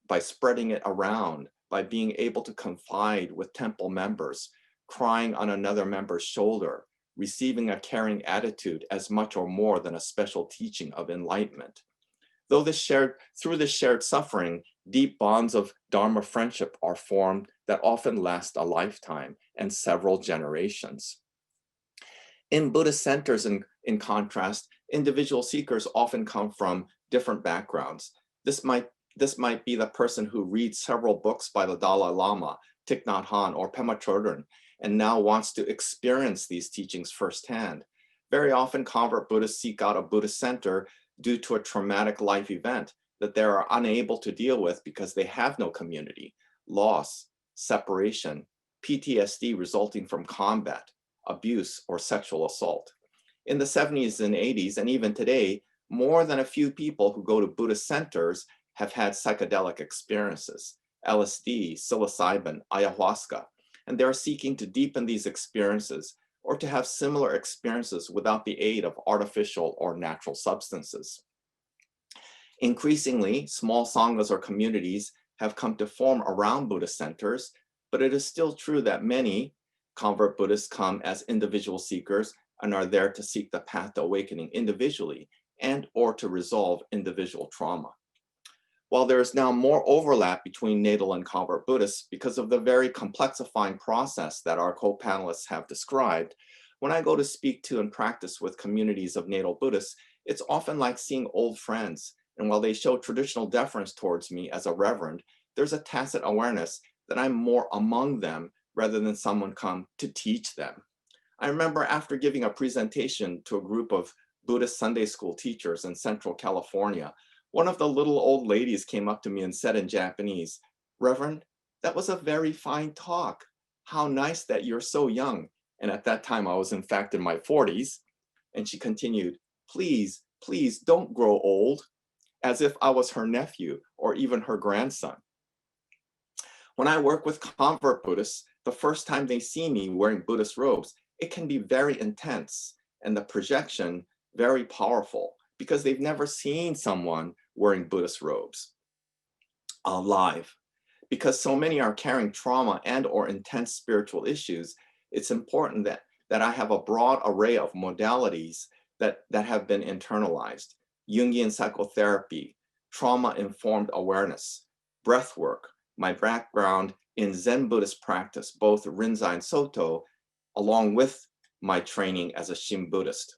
by spreading it around, by being able to confide with temple members, crying on another member's shoulder, receiving a caring attitude as much or more than a special teaching of enlightenment. Through this shared suffering, deep bonds of Dharma friendship are formed that often last a lifetime and several generations. In Buddhist centers, in contrast, individual seekers often come from different backgrounds. This might be the person who reads several books by the Dalai Lama, Thich Nhat Hanh, or Pema Chodron, and now wants to experience these teachings firsthand. Very often, convert Buddhists seek out a Buddhist center due to a traumatic life event that they are unable to deal with because they have no community, loss, separation, PTSD resulting from combat, abuse, or sexual assault. In the 70s and 80s, and even today, more than a few people who go to Buddhist centers have had psychedelic experiences, LSD, psilocybin, ayahuasca, and they're seeking to deepen these experiences or to have similar experiences without the aid of artificial or natural substances. Increasingly, small sanghas or communities have come to form around Buddhist centers, but it is still true that many convert Buddhists come as individual seekers and are there to seek the path to awakening individually and or to resolve individual trauma. While there is now more overlap between natal and convert Buddhists because of the very complexifying process that our co-panelists have described, when I go to speak to and practice with communities of natal Buddhists, it's often like seeing old friends. And while they show traditional deference towards me as a reverend, there's a tacit awareness that I'm more among them rather than someone come to teach them. I remember after giving a presentation to a group of Buddhist Sunday school teachers in Central California, one of the little old ladies came up to me and said in Japanese, "Reverend, that was a very fine talk. How nice that you're so young." And at that time, I was in fact in my 40s. And she continued, "Please, please don't grow old," as if I was her nephew or even her grandson. When I work with convert Buddhists, the first time they see me wearing Buddhist robes, it can be very intense and the projection very powerful because they've never seen someone wearing Buddhist robes live. Because so many are carrying trauma and or intense spiritual issues, it's important that I have a broad array of modalities that have been internalized. Jungian psychotherapy, trauma-informed awareness, breath work, my background in Zen Buddhist practice, both Rinzai and Soto, along with my training as a Shin Buddhist.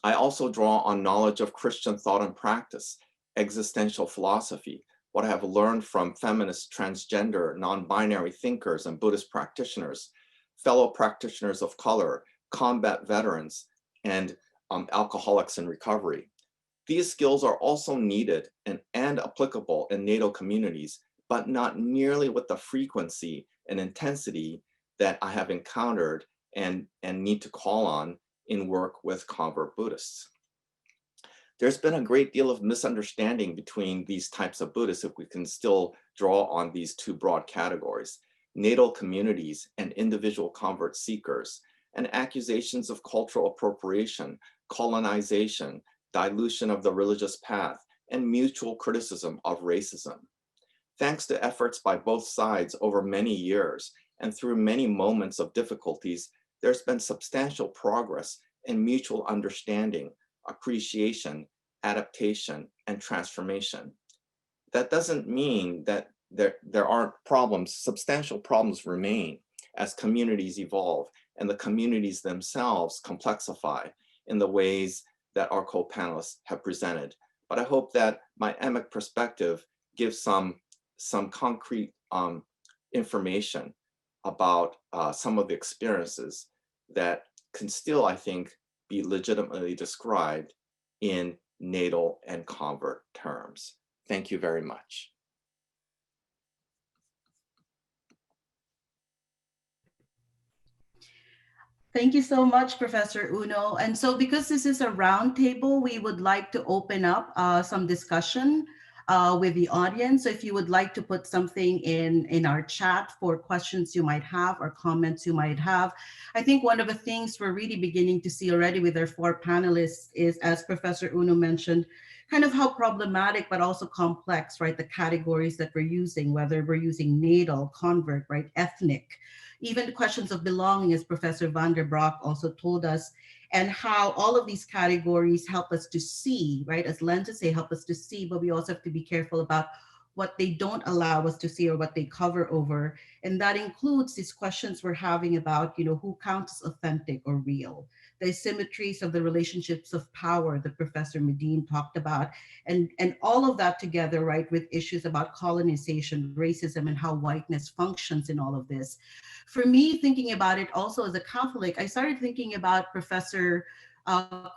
I also draw on knowledge of Christian thought and practice, existential philosophy, what I have learned from feminist, transgender, non-binary thinkers and Buddhist practitioners, fellow practitioners of color, combat veterans, and alcoholics in recovery. These skills are also needed and applicable in natal communities, but not nearly with the frequency and intensity that I have encountered and need to call on in work with convert Buddhists. There's been a great deal of misunderstanding between these types of Buddhists, if we can still draw on these two broad categories, natal communities and individual convert seekers, and accusations of cultural appropriation, colonization, dilution of the religious path, and mutual criticism of racism. Thanks to efforts by both sides over many years and through many moments of difficulties, there's been substantial progress in mutual understanding, appreciation, adaptation, and transformation. That doesn't mean that there aren't problems. Substantial problems remain as communities evolve and the communities themselves complexify in the ways that our co-panelists have presented. But I hope that my EMIC perspective gives some concrete information about some of the experiences that can still, I think, be legitimately described in natal and convert terms. Thank you very much. Thank you so much, Professor Uno. And so because this is a roundtable, we would like to open up some discussion with the audience. So if you would like to put something in our chat for questions you might have or comments you might have. I think one of the things we're really beginning to see already with our 4 panelists is, as Professor Uno mentioned, kind of how problematic but also complex, right, the categories that we're using, whether we're using natal, convert, right, ethnic, even the questions of belonging, as Professor Van der Broek also told us, and how all of these categories help us to see, right? As lenses, they help us to see, but we also have to be careful about what they don't allow us to see or what they cover over. And that includes these questions we're having about, who counts as authentic or real, the asymmetries of the relationships of power that Professor Medin talked about, and all of that together, right, with issues about colonization, racism, and how whiteness functions in all of this. For me, thinking about it also as a Catholic, I started thinking about Professor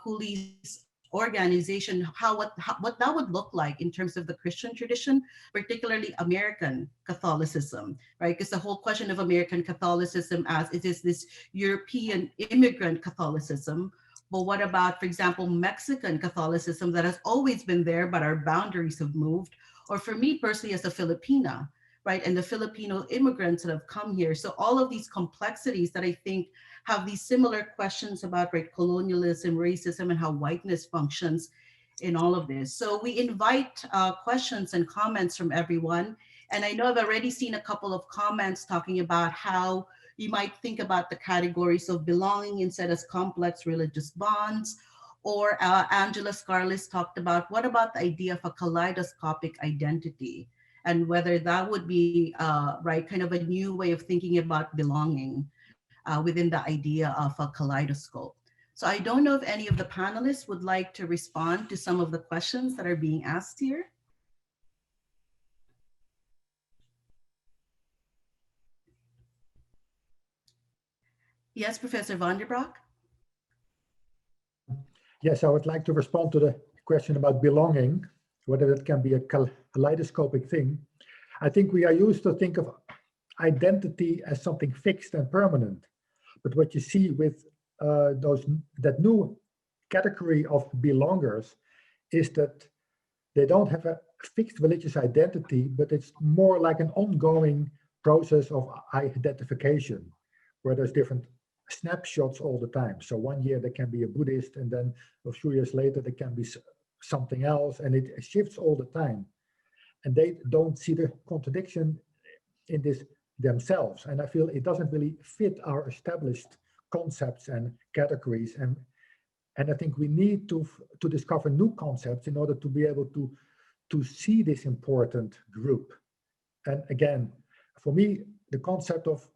Cooley's organization, what that would look like in terms of the Christian tradition, particularly American Catholicism, right? Because the whole question of American Catholicism is this European immigrant Catholicism. But what about, for example, Mexican Catholicism that has always been there, but our boundaries have moved? Or for me personally as a Filipina, right? And the Filipino immigrants that have come here. So all of these complexities that I think have these similar questions about, right, colonialism, racism, and how whiteness functions in all of this. So we invite questions and comments from everyone. And I know I've already seen a couple of comments talking about how you might think about the categories of belonging instead as complex religious bonds. Or Angela Scarlett talked about, what about the idea of a kaleidoscopic identity? And whether that would be, right, kind of a new way of thinking about belonging within the idea of a kaleidoscope. So I don't know if any of the panelists would like to respond to some of the questions that are being asked here. Yes, Professor Van der Broek? Yes, I would like to respond to the question about belonging, whether it can be a kaleidoscopic thing. I think we are used to think of identity as something fixed and permanent. But what you see with that new category of belongers is that they don't have a fixed religious identity, but it's more like an ongoing process of identification, where there's different snapshots all the time. So one year they can be a Buddhist, and then a few years later they can be something else, and it shifts all the time. And they don't see the contradiction in this themselves. And I feel it doesn't really fit our established concepts and categories. And I think we need to discover new concepts in order to be able to see this important group. And again, for me, the concept of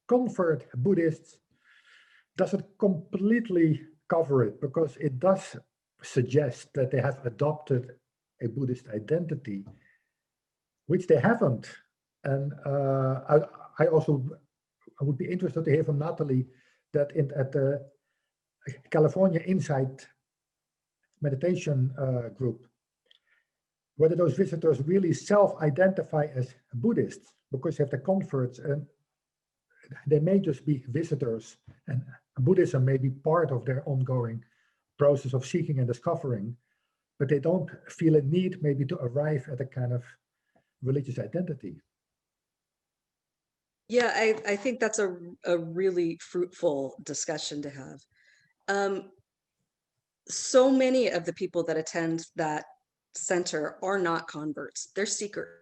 convert Buddhists doesn't completely cover it, because it does suggest that they have adopted a Buddhist identity, which they haven't. And I would be interested to hear from Natalie that at the California Insight meditation group, whether those visitors really self-identify as Buddhists, because they have the converts, and they may just be visitors, and Buddhism may be part of their ongoing process of seeking and discovering, but they don't feel a need maybe to arrive at a kind of religious identity. Yeah, I think that's a really fruitful discussion to have. so many of the people that attend that center are not converts. They're seekers.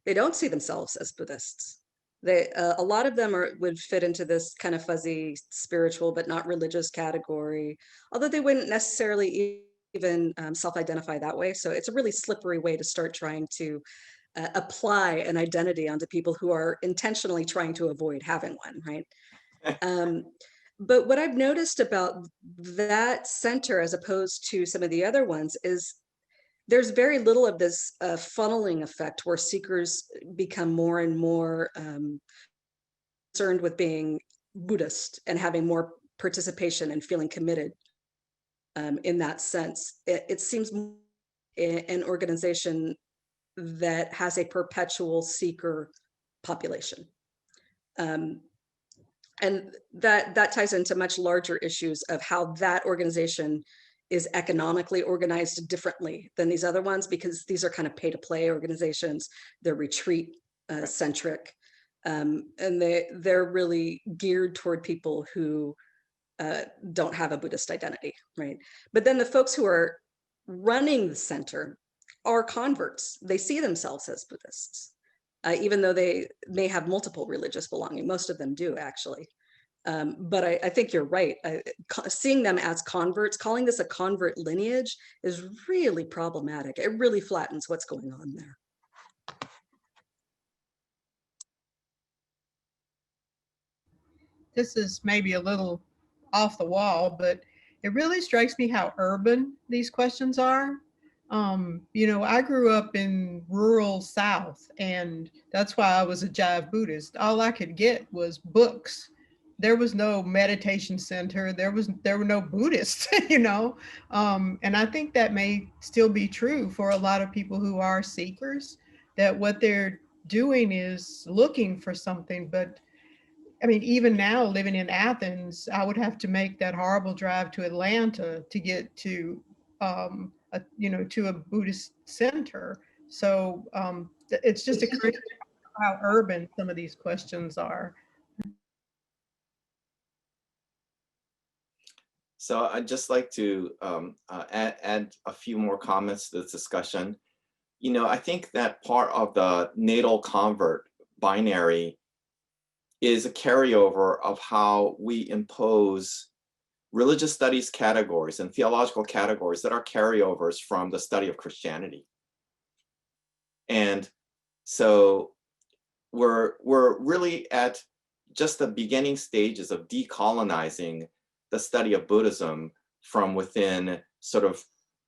They don't see themselves as Buddhists. A lot of them would fit into this kind of fuzzy spiritual but not religious category, although they wouldn't necessarily even self-identify that way. So it's a really slippery way to start trying to apply an identity onto people who are intentionally trying to avoid having one, right? But what I've noticed about that center, as opposed to some of the other ones, is there's very little of this funneling effect where seekers become more and more concerned with being Buddhist and having more participation and feeling committed in that sense. It seems an organization that has a perpetual seeker population. And that ties into much larger issues of how that organization is economically organized differently than these other ones, because these are kind of pay-to-play organizations. They're retreat centric, and they're really geared toward people who don't have a Buddhist identity, right? But then the folks who are running the center are converts. They see themselves as Buddhists, even though they may have multiple religious belonging. Most of them do, actually. But I think you're right. Seeing them as converts, calling this a convert lineage is really problematic. It really flattens what's going on there. This is maybe a little off the wall, but it really strikes me how urban these questions are. You know, I grew up in rural South, and that's why I was a Jive Buddhist. All I could get was books. There was no meditation center. There were no Buddhists, you know. And I think that may still be true for a lot of people who are seekers, that what they're doing is looking for something. But I mean, even now living in Athens, I would have to make that horrible drive to Atlanta to get to, to a Buddhist center. So it's just a crazy how urban some of these questions are. So I'd just like to add a few more comments to this discussion. You know, I think that part of the natal convert binary is a carryover of how we impose religious studies categories and theological categories that are carryovers from the study of Christianity. And so we're really at just the beginning stages of decolonizing the study of Buddhism from within sort of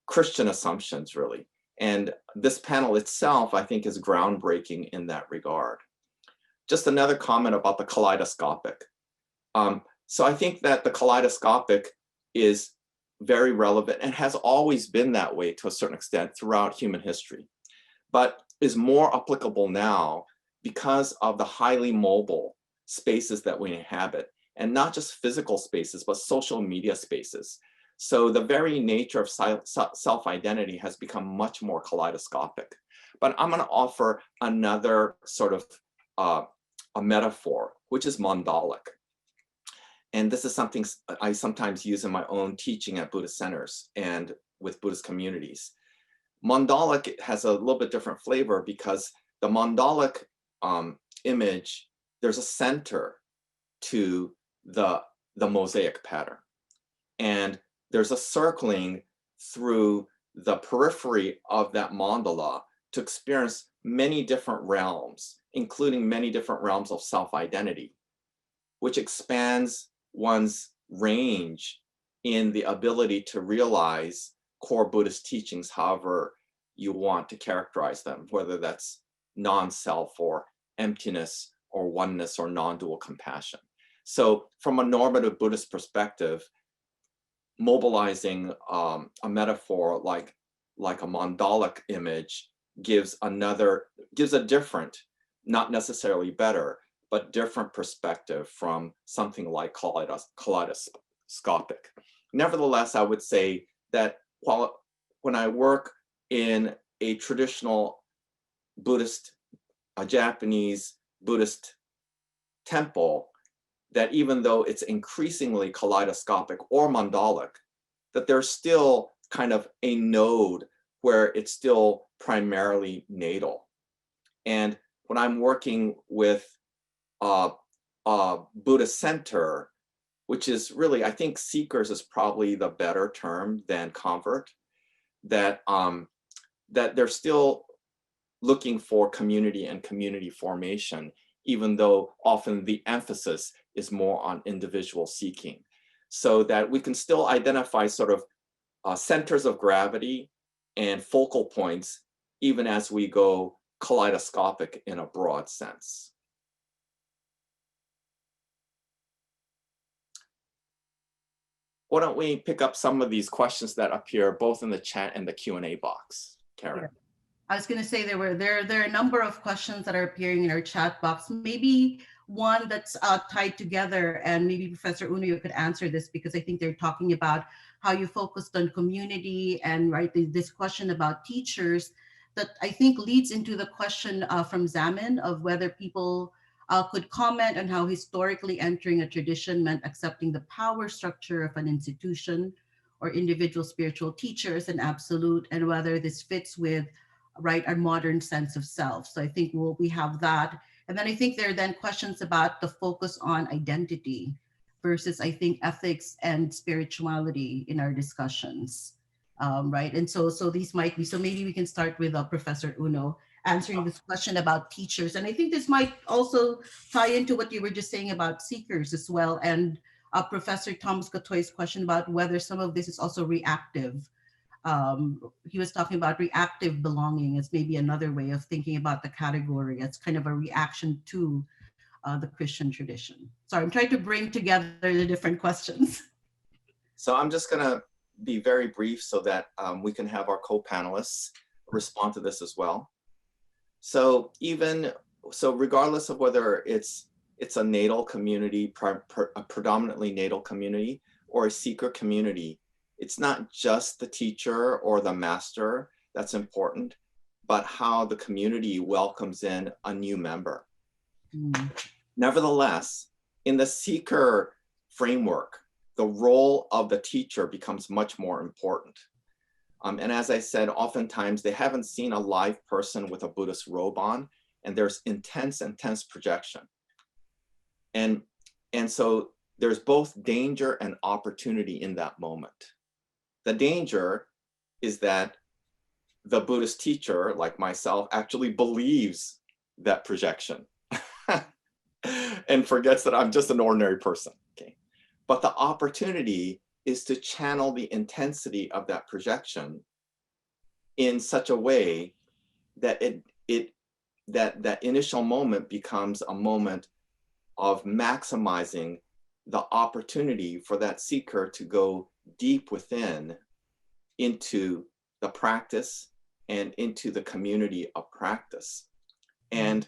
Christian assumptions, really. And this panel itself, I think, is groundbreaking in that regard. Just another comment about the kaleidoscopic. So I think that the kaleidoscopic is very relevant and has always been that way to a certain extent throughout human history, but is more applicable now because of the highly mobile spaces that we inhabit, and not just physical spaces, but social media spaces. So the very nature of self-identity has become much more kaleidoscopic. But I'm going to offer another sort of a metaphor, which is mandalic. And this is something I sometimes use in my own teaching at Buddhist centers and with Buddhist communities. Mandalic has a little bit different flavor because the mandalic image, there's a center to the mosaic pattern. And there's a circling through the periphery of that mandala to experience many different realms, including many different realms of self-identity, which expands one's range in the ability to realize core Buddhist teachings, however you want to characterize them, whether that's non-self or emptiness or oneness or non-dual compassion. So from a normative Buddhist perspective, mobilizing a metaphor like a mandalic image gives a different, not necessarily better, but different perspective from something like kaleidoscopic. Nevertheless, I would say that when I work in a traditional Buddhist, a Japanese Buddhist temple, that even though it's increasingly kaleidoscopic or mandalic, that there's still kind of a node where it's still primarily natal. And when I'm working with Buddhist center, which is really, I think seekers is probably the better term than convert, that they're still looking for community and community formation, even though often the emphasis is more on individual seeking, so that we can still identify sort of centers of gravity and focal points, even as we go kaleidoscopic in a broad sense. Why don't we pick up some of these questions that appear both in the chat and the Q&A box, Karen? Yeah. I was going to say there are a number of questions that are appearing in our chat box. Maybe one that's tied together, and maybe Professor Uno, you could answer this, because I think they're talking about how you focused on community, and right, this question about teachers that I think leads into the question from Zaman of whether people could comment on how historically entering a tradition meant accepting the power structure of an institution or individual spiritual teacher as an absolute, and whether this fits with, right, our modern sense of self. So I think we have that. And then I think there are then questions about the focus on identity versus, I think, ethics and spirituality in our discussions, right? And so these might be, so maybe we can start with Professor Uno answering this question about teachers. And I think this might also tie into what you were just saying about seekers as well. And Professor Thomas Gatoy's question about whether some of this is also reactive. He was talking about reactive belonging as maybe another way of thinking about the category as kind of a reaction to the Christian tradition. Sorry, I'm trying to bring together the different questions. So I'm just gonna be very brief so that we can have our co-panelists respond to this as well. So regardless of whether it's a natal community, a predominantly natal community, or a seeker community, it's not just the teacher or the master that's important, but how the community welcomes in a new member. Nevertheless, in the seeker framework, the role of the teacher becomes much more important. And as I said, oftentimes they haven't seen a live person with a Buddhist robe on, and there's intense projection. And so there's both danger and opportunity in that moment. The danger is that the Buddhist teacher, like myself, actually believes that projection and forgets that I'm just an ordinary person, okay? But the opportunity is to channel the intensity of that projection in such a way that that initial moment becomes a moment of maximizing the opportunity for that seeker to go deep within into the practice and into the community of practice. And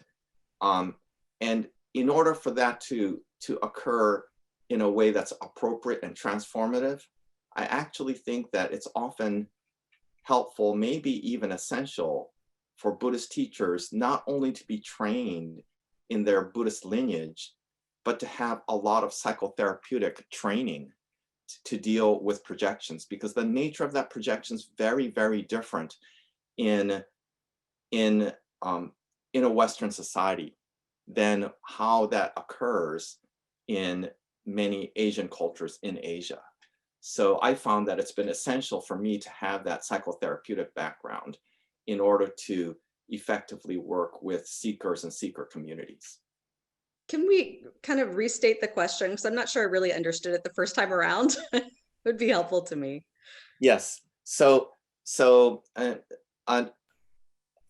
in order for that to occur in a way that's appropriate and transformative, I actually think that it's often helpful, maybe even essential, for Buddhist teachers not only to be trained in their Buddhist lineage, but to have a lot of psychotherapeutic training to deal with projections, because the nature of that projection is very, very different in a Western society than how that occurs in many Asian cultures in Asia. So I found that it's been essential for me to have that psychotherapeutic background in order to effectively work with seekers and seeker communities. Can we kind of restate the question? Because I'm not sure I really understood it the first time around. It would be helpful to me. Yes. So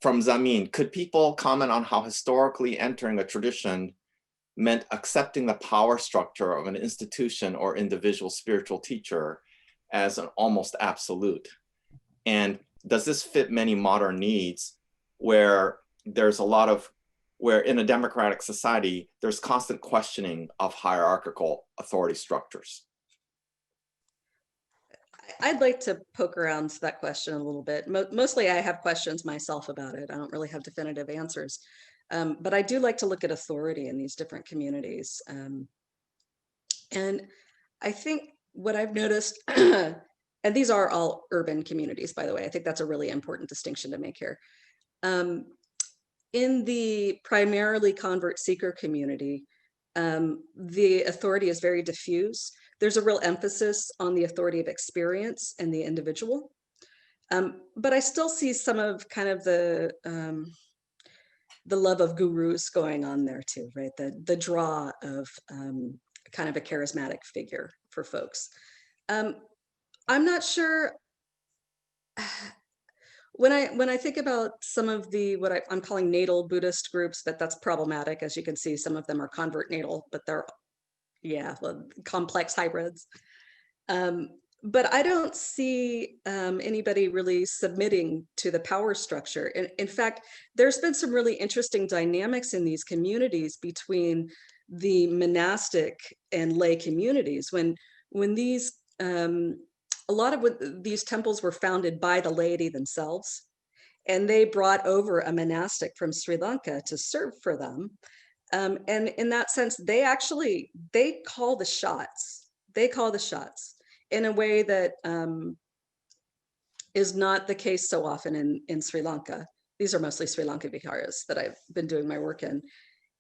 from Zamin, could people comment on how historically entering a tradition meant accepting the power structure of an institution or individual spiritual teacher as an almost absolute? And does this fit many modern needs where there's a lot of, where in a democratic society, there's constant questioning of hierarchical authority structures? I'd like to poke around that question a little bit. Mostly I have questions myself about it. I don't really have definitive answers. But I do like to look at authority in these different communities. And I think what I've noticed And these are all urban communities, by the way. I think that's a really important distinction to make here. In the primarily convert seeker community, the authority is very diffuse. There's a real emphasis on the authority of experience and the individual. But I still see some of kind of the love of gurus going on there too, right? The draw of kind of a charismatic figure for folks. I'm not sure. When I think about some of the what I'm calling natal Buddhist groups, but that's problematic. As you can see, some of them are convert natal, but they're well, complex hybrids. But I don't see anybody really submitting to the power structure. In fact, there's been some really interesting dynamics in these communities between the monastic and lay communities. When these a lot of these temples were founded by the laity themselves, and they brought over a monastic from Sri Lanka to serve for them. And in that sense, they call the shots. They call the shots in a way that is not the case so often in Sri Lanka. These are mostly Sri Lankan viharas that I've been doing my work in.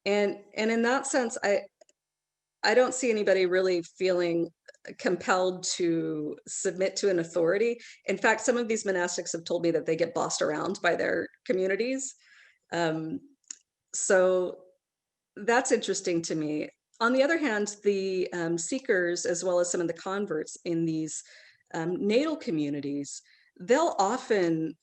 And in that sense, I don't see anybody really feeling compelled to submit to an authority. In fact, some of these monastics have told me that they get bossed around by their communities. So that's interesting to me. On the other hand, the seekers, as well as some of the converts in these natal communities, they'll often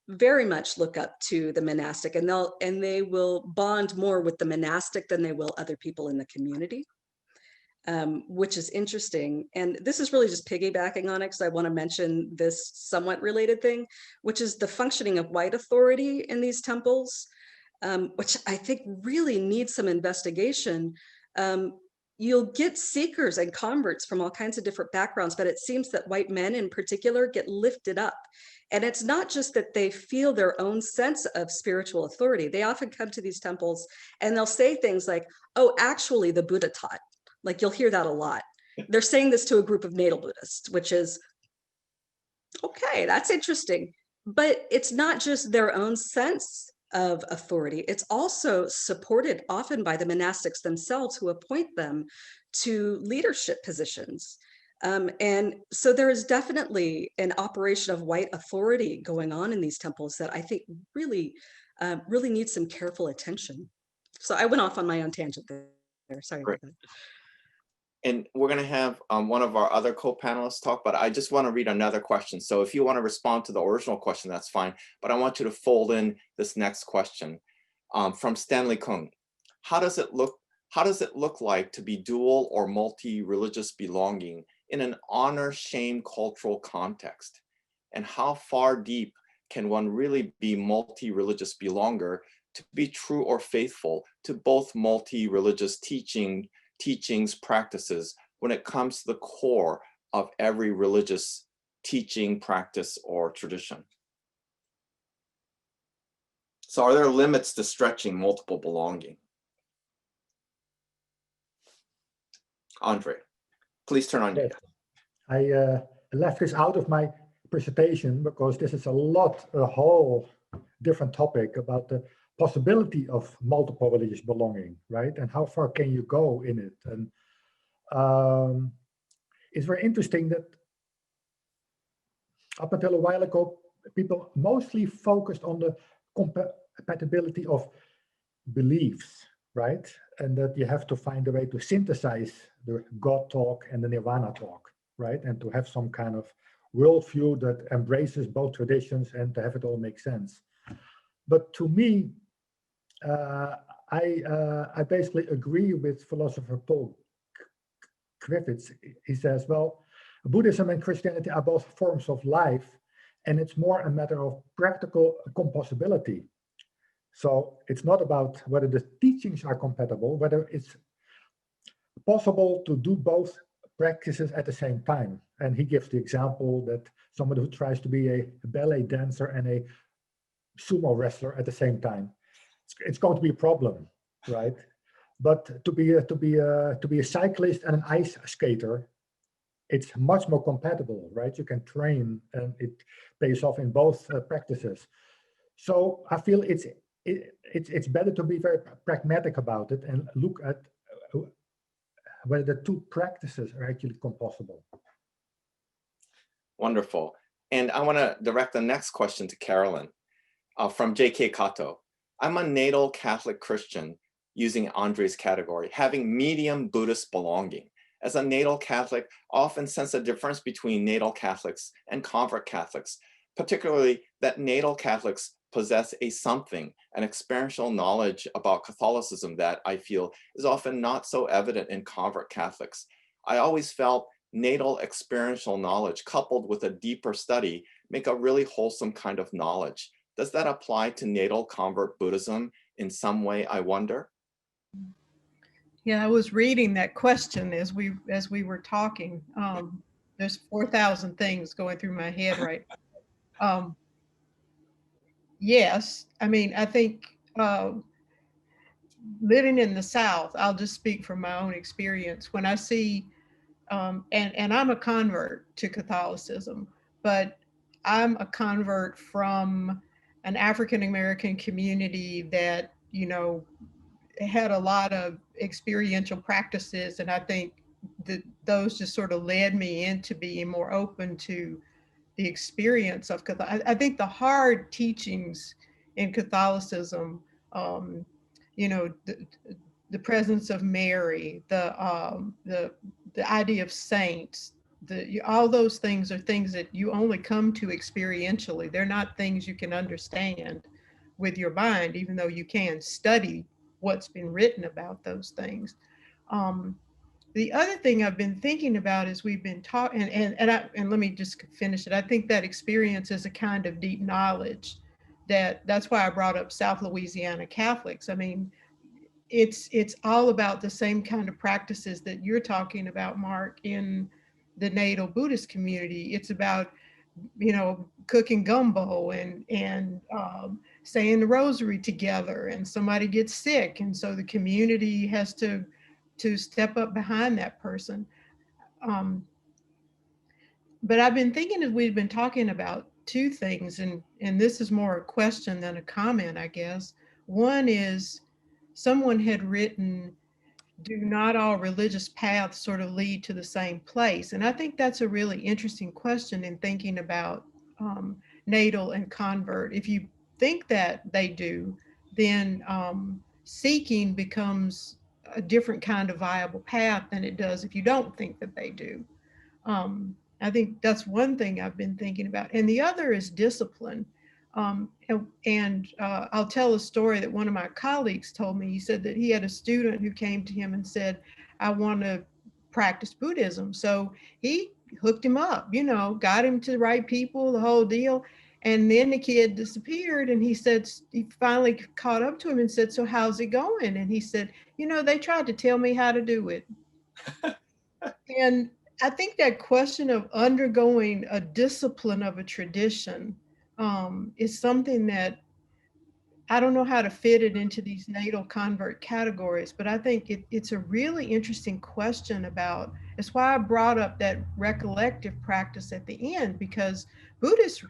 very much look up to the monastic, and they will bond more with the monastic than they will other people in the community. Which is interesting. And this is really just piggybacking on it because I want to mention this somewhat related thing, which is the functioning of white authority in these temples, which I think really needs some investigation. You'll get seekers and converts from all kinds of different backgrounds, but it seems that white men in particular get lifted up. And it's not just that they feel their own sense of spiritual authority. They often come to these temples and they'll say things like, oh, actually the Buddha taught. Like you'll hear that a lot. They're saying this to a group of natal Buddhists, which is, okay, that's interesting. But it's not just their own sense of authority. It's also supported often by the monastics themselves who appoint them to leadership positions. And so there is definitely an operation of white authority going on in these temples that I think really needs some careful attention. So I went off on my own tangent there. Sorry about that. And we're going to have one of our other co-panelists talk, but I just want to read another question. So if you want to respond to the original question, that's fine. But I want you to fold in this next question from Stanley Kung. How does it look like to be dual or multi-religious belonging in an honor-shame cultural context? And how far deep can one really be multi-religious belonger to be true or faithful to both multi-religious teachings, practices, when it comes to the core of every religious teaching, practice, or tradition? So are there limits to stretching multiple belonging? Andre, please turn on your Yes. I left this out of my presentation because this is a whole different topic about the possibility of multiple religious belonging, right? And how far can you go in it? And it's very interesting that up until a while ago, people mostly focused on the compatibility of beliefs, right? And that you have to find a way to synthesize the God talk and the Nirvana talk, right? And to have some kind of worldview that embraces both traditions and to have it all make sense. But to me, I basically agree with philosopher Paul Griffiths. He says, well, Buddhism and Christianity are both forms of life, and it's more a matter of practical composability. So it's not about whether the teachings are compatible, whether it's possible to do both practices at the same time. And he gives the example that somebody who tries to be a ballet dancer and a sumo wrestler at the same time, it's going to be a problem, right? But to be a cyclist and an ice skater, it's much more compatible, right? You can train and it pays off in both practices. So I feel it's better to be very pragmatic about it and look at whether the two practices are actually composable. Wonderful. And I want to direct the next question to Carolyn from J.K. Kato. I'm a natal Catholic Christian using Andre's category, having medium Buddhist belonging. As a natal Catholic, I often sense a difference between natal Catholics and convert Catholics, particularly that natal Catholics possess a something, an experiential knowledge about Catholicism that I feel is often not so evident in convert Catholics. I always felt natal experiential knowledge coupled with a deeper study make a really wholesome kind of knowledge. Does that apply to natal convert Buddhism in some way, I wonder? Yeah, I was reading that question as we were talking. There's 4,000 things going through my head right now. Yes, I mean, I think living in the South, I'll just speak from my own experience. When I see, and I'm a convert to Catholicism, but I'm a convert from an African American community that, you know, had a lot of experiential practices, and I think that those just sort of led me into being more open to the experience of Catholicism. I think the hard teachings in Catholicism, you know, the presence of Mary, the idea of saints, all those things are things that you only come to experientially. They're not things you can understand with your mind, even though you can study what's been written about those things. The other thing I've been thinking about is we've been talking, and let me just finish it. I think that experience is a kind of deep knowledge that's why I brought up South Louisiana Catholics. I mean, it's all about the same kind of practices that you're talking about, Mark, in the natal Buddhist community. It's about, you know, cooking gumbo and saying the rosary together, and somebody gets sick, and so the community has to step up behind that person. But I've been thinking as we've been talking about two things, and this is more a question than a comment, I guess. One is someone had written, do not all religious paths sort of lead to the same place? And I think that's a really interesting question in thinking about natal and convert. If you think that they do, then seeking becomes a different kind of viable path than it does if you don't think that they do. I think that's one thing I've been thinking about. And the other is discipline. I'll tell a story that one of my colleagues told me. He said that he had a student who came to him and said, I want to practice Buddhism. So he hooked him up, you know, got him to the right people, the whole deal. And then the kid disappeared, and he said, he finally caught up to him and said, so how's it going? And he said, you know, they tried to tell me how to do it. And I think that question of undergoing a discipline of a tradition is something that I don't know how to fit it into these natal convert categories, but I think it's a really interesting question about, it's why I brought up that recollective practice at the end, because Buddhist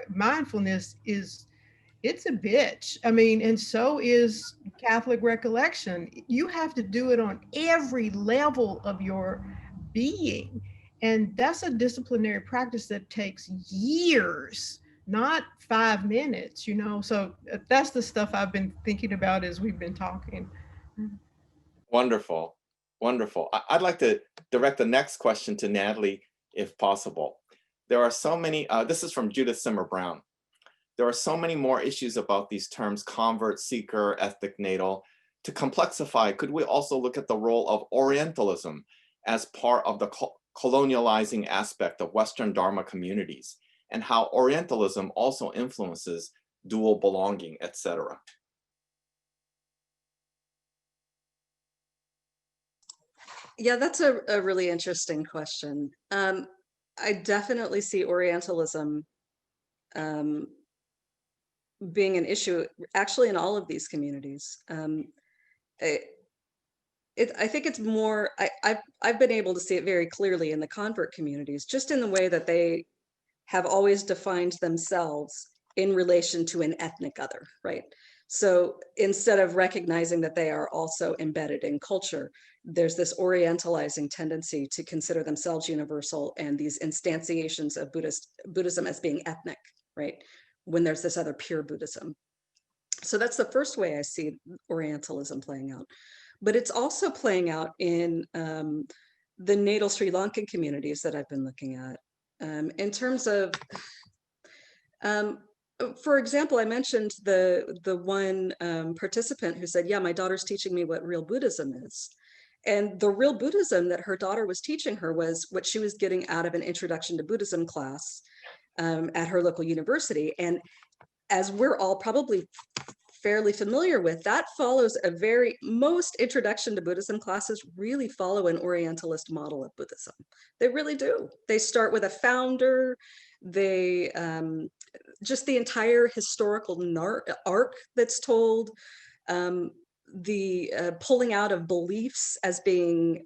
mindfulness it's a bitch. I mean, and so is Catholic recollection. You have to do it on every level of your being. And that's a disciplinary practice that takes years, not 5 minutes, you know? So that's the stuff I've been thinking about as we've been talking. Wonderful, wonderful. I'd like to direct the next question to Natalie, if possible. There are so many, this is from Judith Simmer Brown. There are so many more issues about these terms, convert, seeker, ethnic, natal. To complexify, could we also look at the role of Orientalism as part of the colonializing aspect of Western Dharma communities, and how Orientalism also influences dual belonging, etc.? Yeah, that's a really interesting question. I definitely see Orientalism being an issue actually in all of these communities. I think it's more, I've been able to see it very clearly in the convert communities, just in the way that they have always defined themselves in relation to an ethnic other, right? So instead of recognizing that they are also embedded in culture, there's this orientalizing tendency to consider themselves universal and these instantiations of Buddhism as being ethnic, right? When there's this other pure Buddhism. So that's the first way I see Orientalism playing out. But it's also playing out in the natal Sri Lankan communities that I've been looking at. In terms of, for example, I mentioned the one participant who said, yeah, my daughter's teaching me what real Buddhism is. And the real Buddhism that her daughter was teaching her was what she was getting out of an introduction to Buddhism class at her local university. And as we're all probably fairly familiar with, that follows most introduction to Buddhism classes really follow an Orientalist model of Buddhism. They really do. They start with a founder, they, just the entire historical arc that's told, the pulling out of beliefs as being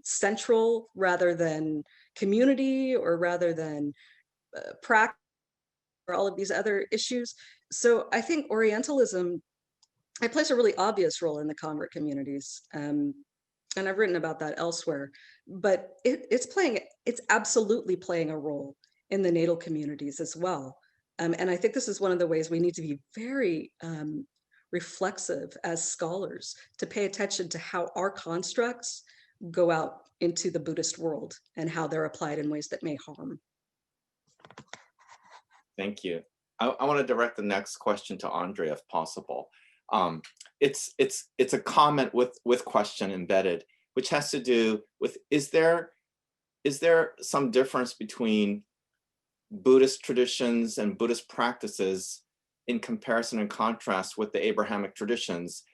central rather than community or rather than practice or all of these other issues. So I think Orientalism, it plays a really obvious role in the convert communities. And I've written about that elsewhere, but it's absolutely playing a role in the natal communities as well. And I think this is one of the ways we need to be very reflexive as scholars to pay attention to how our constructs go out into the Buddhist world and how they're applied in ways that may harm. Thank you. I want to direct the next question to Andre, if possible. It's a comment with question embedded, which has to do with, is there some difference between Buddhist traditions and Buddhist practices in comparison and contrast with the Abrahamic traditions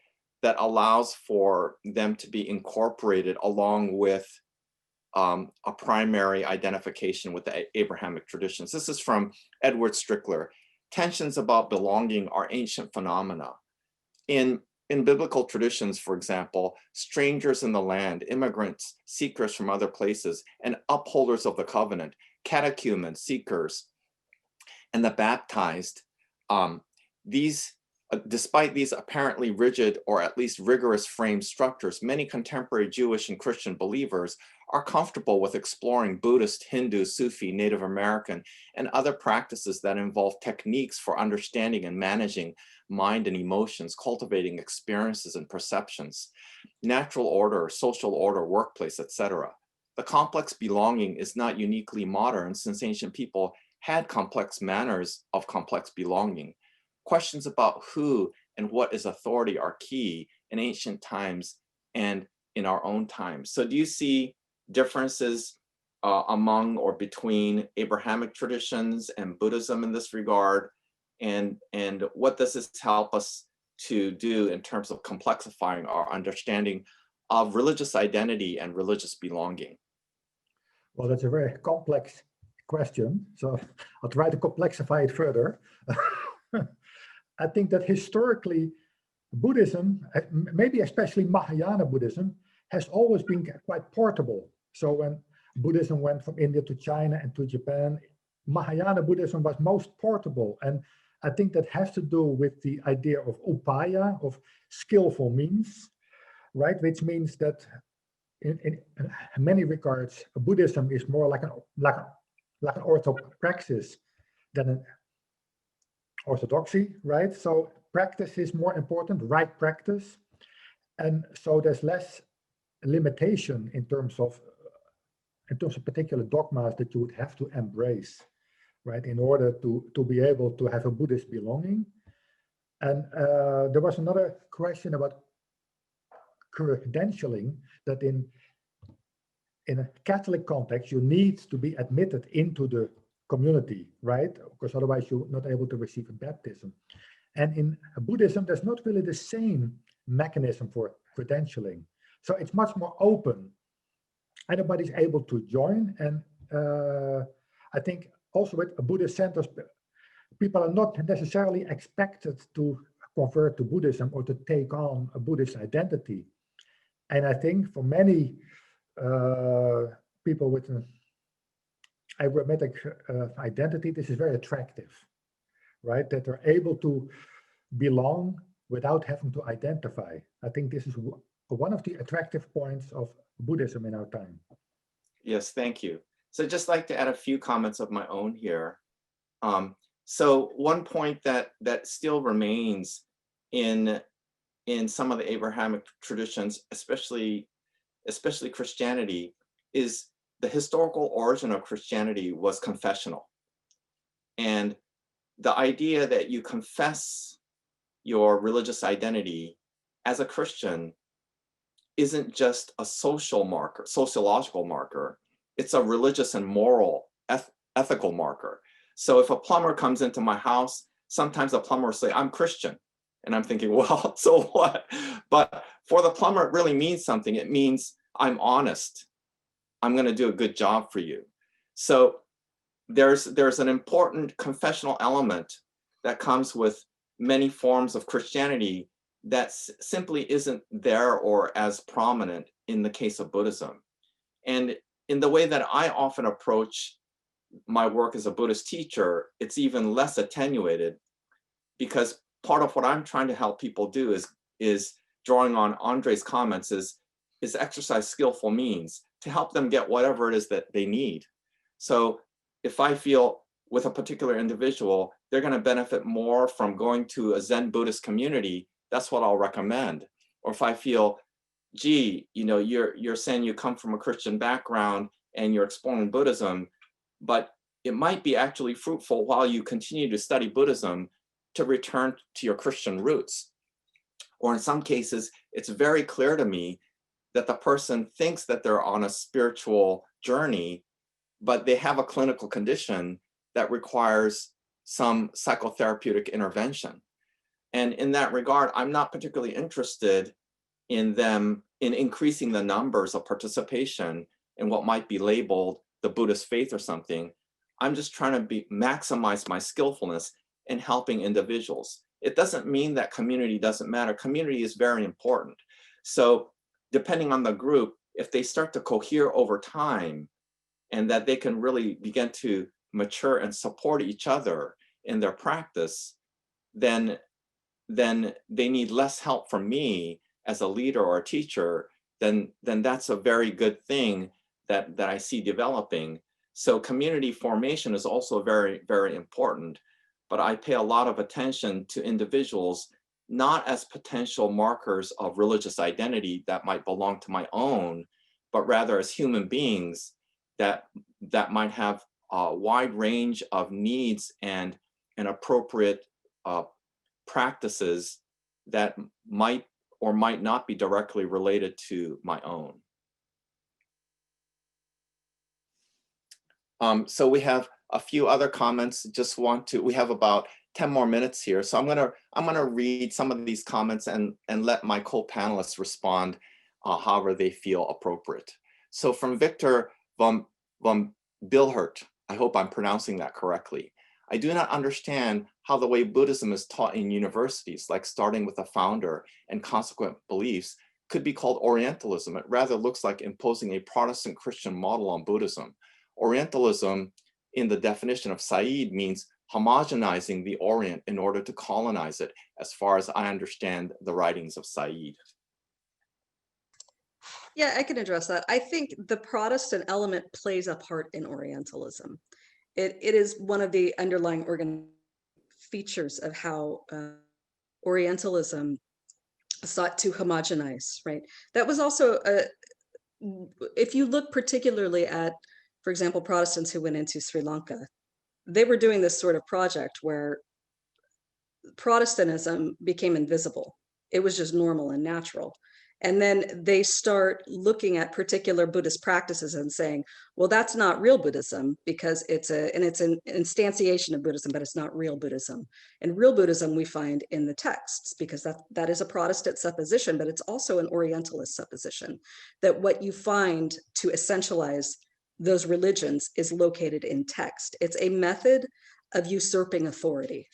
that allows for them to be incorporated along with a primary identification with the Abrahamic traditions? This is from Edward Strickler. Tensions about belonging are ancient phenomena. In biblical traditions, for example, strangers in the land, immigrants, seekers from other places, and upholders of the covenant, catechumens, seekers, and the baptized, despite these apparently rigid or at least rigorous frame structures, many contemporary Jewish and Christian believers are comfortable with exploring Buddhist, Hindu, Sufi, Native American, and other practices that involve techniques for understanding and managing mind and emotions, cultivating experiences and perceptions, natural order, social order, workplace, etc. The complex belonging is not uniquely modern, since ancient people had complex manners of complex belonging. Questions about who and what is authority are key in ancient times and in our own times. So do you see differences among or between Abrahamic traditions and Buddhism in this regard? And what does this help us to do in terms of complexifying our understanding of religious identity and religious belonging? Well, that's a very complex question, so I'll try to complexify it further. I think that historically, Buddhism, maybe especially Mahayana Buddhism, has always been quite portable. So when Buddhism went from India to China and to Japan, Mahayana Buddhism was most portable. And I think that has to do with the idea of upaya, of skillful means, right? Which means that in many regards, Buddhism is more like an orthopraxis than an orthodoxy, right? So practice is more important, right practice. And so there's less limitation in terms of particular dogmas that you would have to embrace, right, in order to be able to have a Buddhist belonging. And there was another question about credentialing, that in a Catholic context, you need to be admitted into the community, right? Because otherwise you're not able to receive a baptism. And in Buddhism, there's not really the same mechanism for credentialing. So it's much more open. Anybody's able to join. And I think also with Buddhist centers, people are not necessarily expected to convert to Buddhism or to take on a Buddhist identity. And I think for many people with an Abrahamic identity, this is very attractive, right? That they're able to belong without having to identify. I think this is one of the attractive points of Buddhism in our time. Yes, thank you. So I'd just like to add a few comments of my own here. So one point that still remains in some of the Abrahamic traditions, especially Christianity, is the historical origin of Christianity was confessional. And the idea that you confess your religious identity as a Christian isn't just a social marker, sociological marker, it's a religious and moral, ethical marker. So if a plumber comes into my house, sometimes the plumber will say, I'm Christian. And I'm thinking, well, so what? But for the plumber, it really means something. It means I'm honest. I'm going to do a good job for you. So there's an important confessional element that comes with many forms of Christianity that simply isn't there or as prominent in the case of Buddhism. And in the way that I often approach my work as a Buddhist teacher, it's even less attenuated, because part of what I'm trying to help people do is drawing on Andre's comments is exercise skillful means to help them get whatever it is that they need. So if I feel with a particular individual, they're going to benefit more from going to a Zen Buddhist community, that's what I'll recommend. Or if I feel, gee, you know, you're saying you come from a Christian background and you're exploring Buddhism, but it might be actually fruitful while you continue to study Buddhism to return to your Christian roots. Or in some cases, it's very clear to me that the person thinks that they're on a spiritual journey, but they have a clinical condition that requires some psychotherapeutic intervention. And in that regard, I'm not particularly interested in them in increasing the numbers of participation in what might be labeled the Buddhist faith or something. I'm just trying to maximize my skillfulness in helping individuals. It doesn't mean that community doesn't matter. Community is very important. So depending on the group, if they start to cohere over time and that they can really begin to mature and support each other in their practice, then they need less help from me as a leader or a teacher, then that's a very good thing that I see developing. So community formation is also very, very important, but I pay a lot of attention to individuals, not as potential markers of religious identity that might belong to my own, but rather as human beings that might have a wide range of needs and appropriate practices that might or might not be directly related to my own. So we have a few other comments. We have about 10 more minutes here. So I'm gonna read some of these comments and let my co-panelists respond however they feel appropriate. So from Victor von Bilhert, I hope I'm pronouncing that correctly. I do not understand how the way Buddhism is taught in universities, like starting with a founder and consequent beliefs, could be called Orientalism. It rather looks like imposing a Protestant Christian model on Buddhism. Orientalism, in the definition of Said, means homogenizing the Orient in order to colonize it, as far as I understand the writings of Said. Yeah, I can address that. I think the Protestant element plays a part in Orientalism. It is one of the underlying features of how Orientalism sought to homogenize, right? That was also, if you look particularly at, for example, Protestants who went into Sri Lanka, they were doing this sort of project where Protestantism became invisible. It was just normal and natural. And then they start looking at particular Buddhist practices and saying, well, that's not real Buddhism because it's an instantiation of Buddhism, but it's not real Buddhism. And real Buddhism we find in the texts, because that is a Protestant supposition, but it's also an Orientalist supposition, that what you find to essentialize those religions is located in text. It's a method of usurping authority.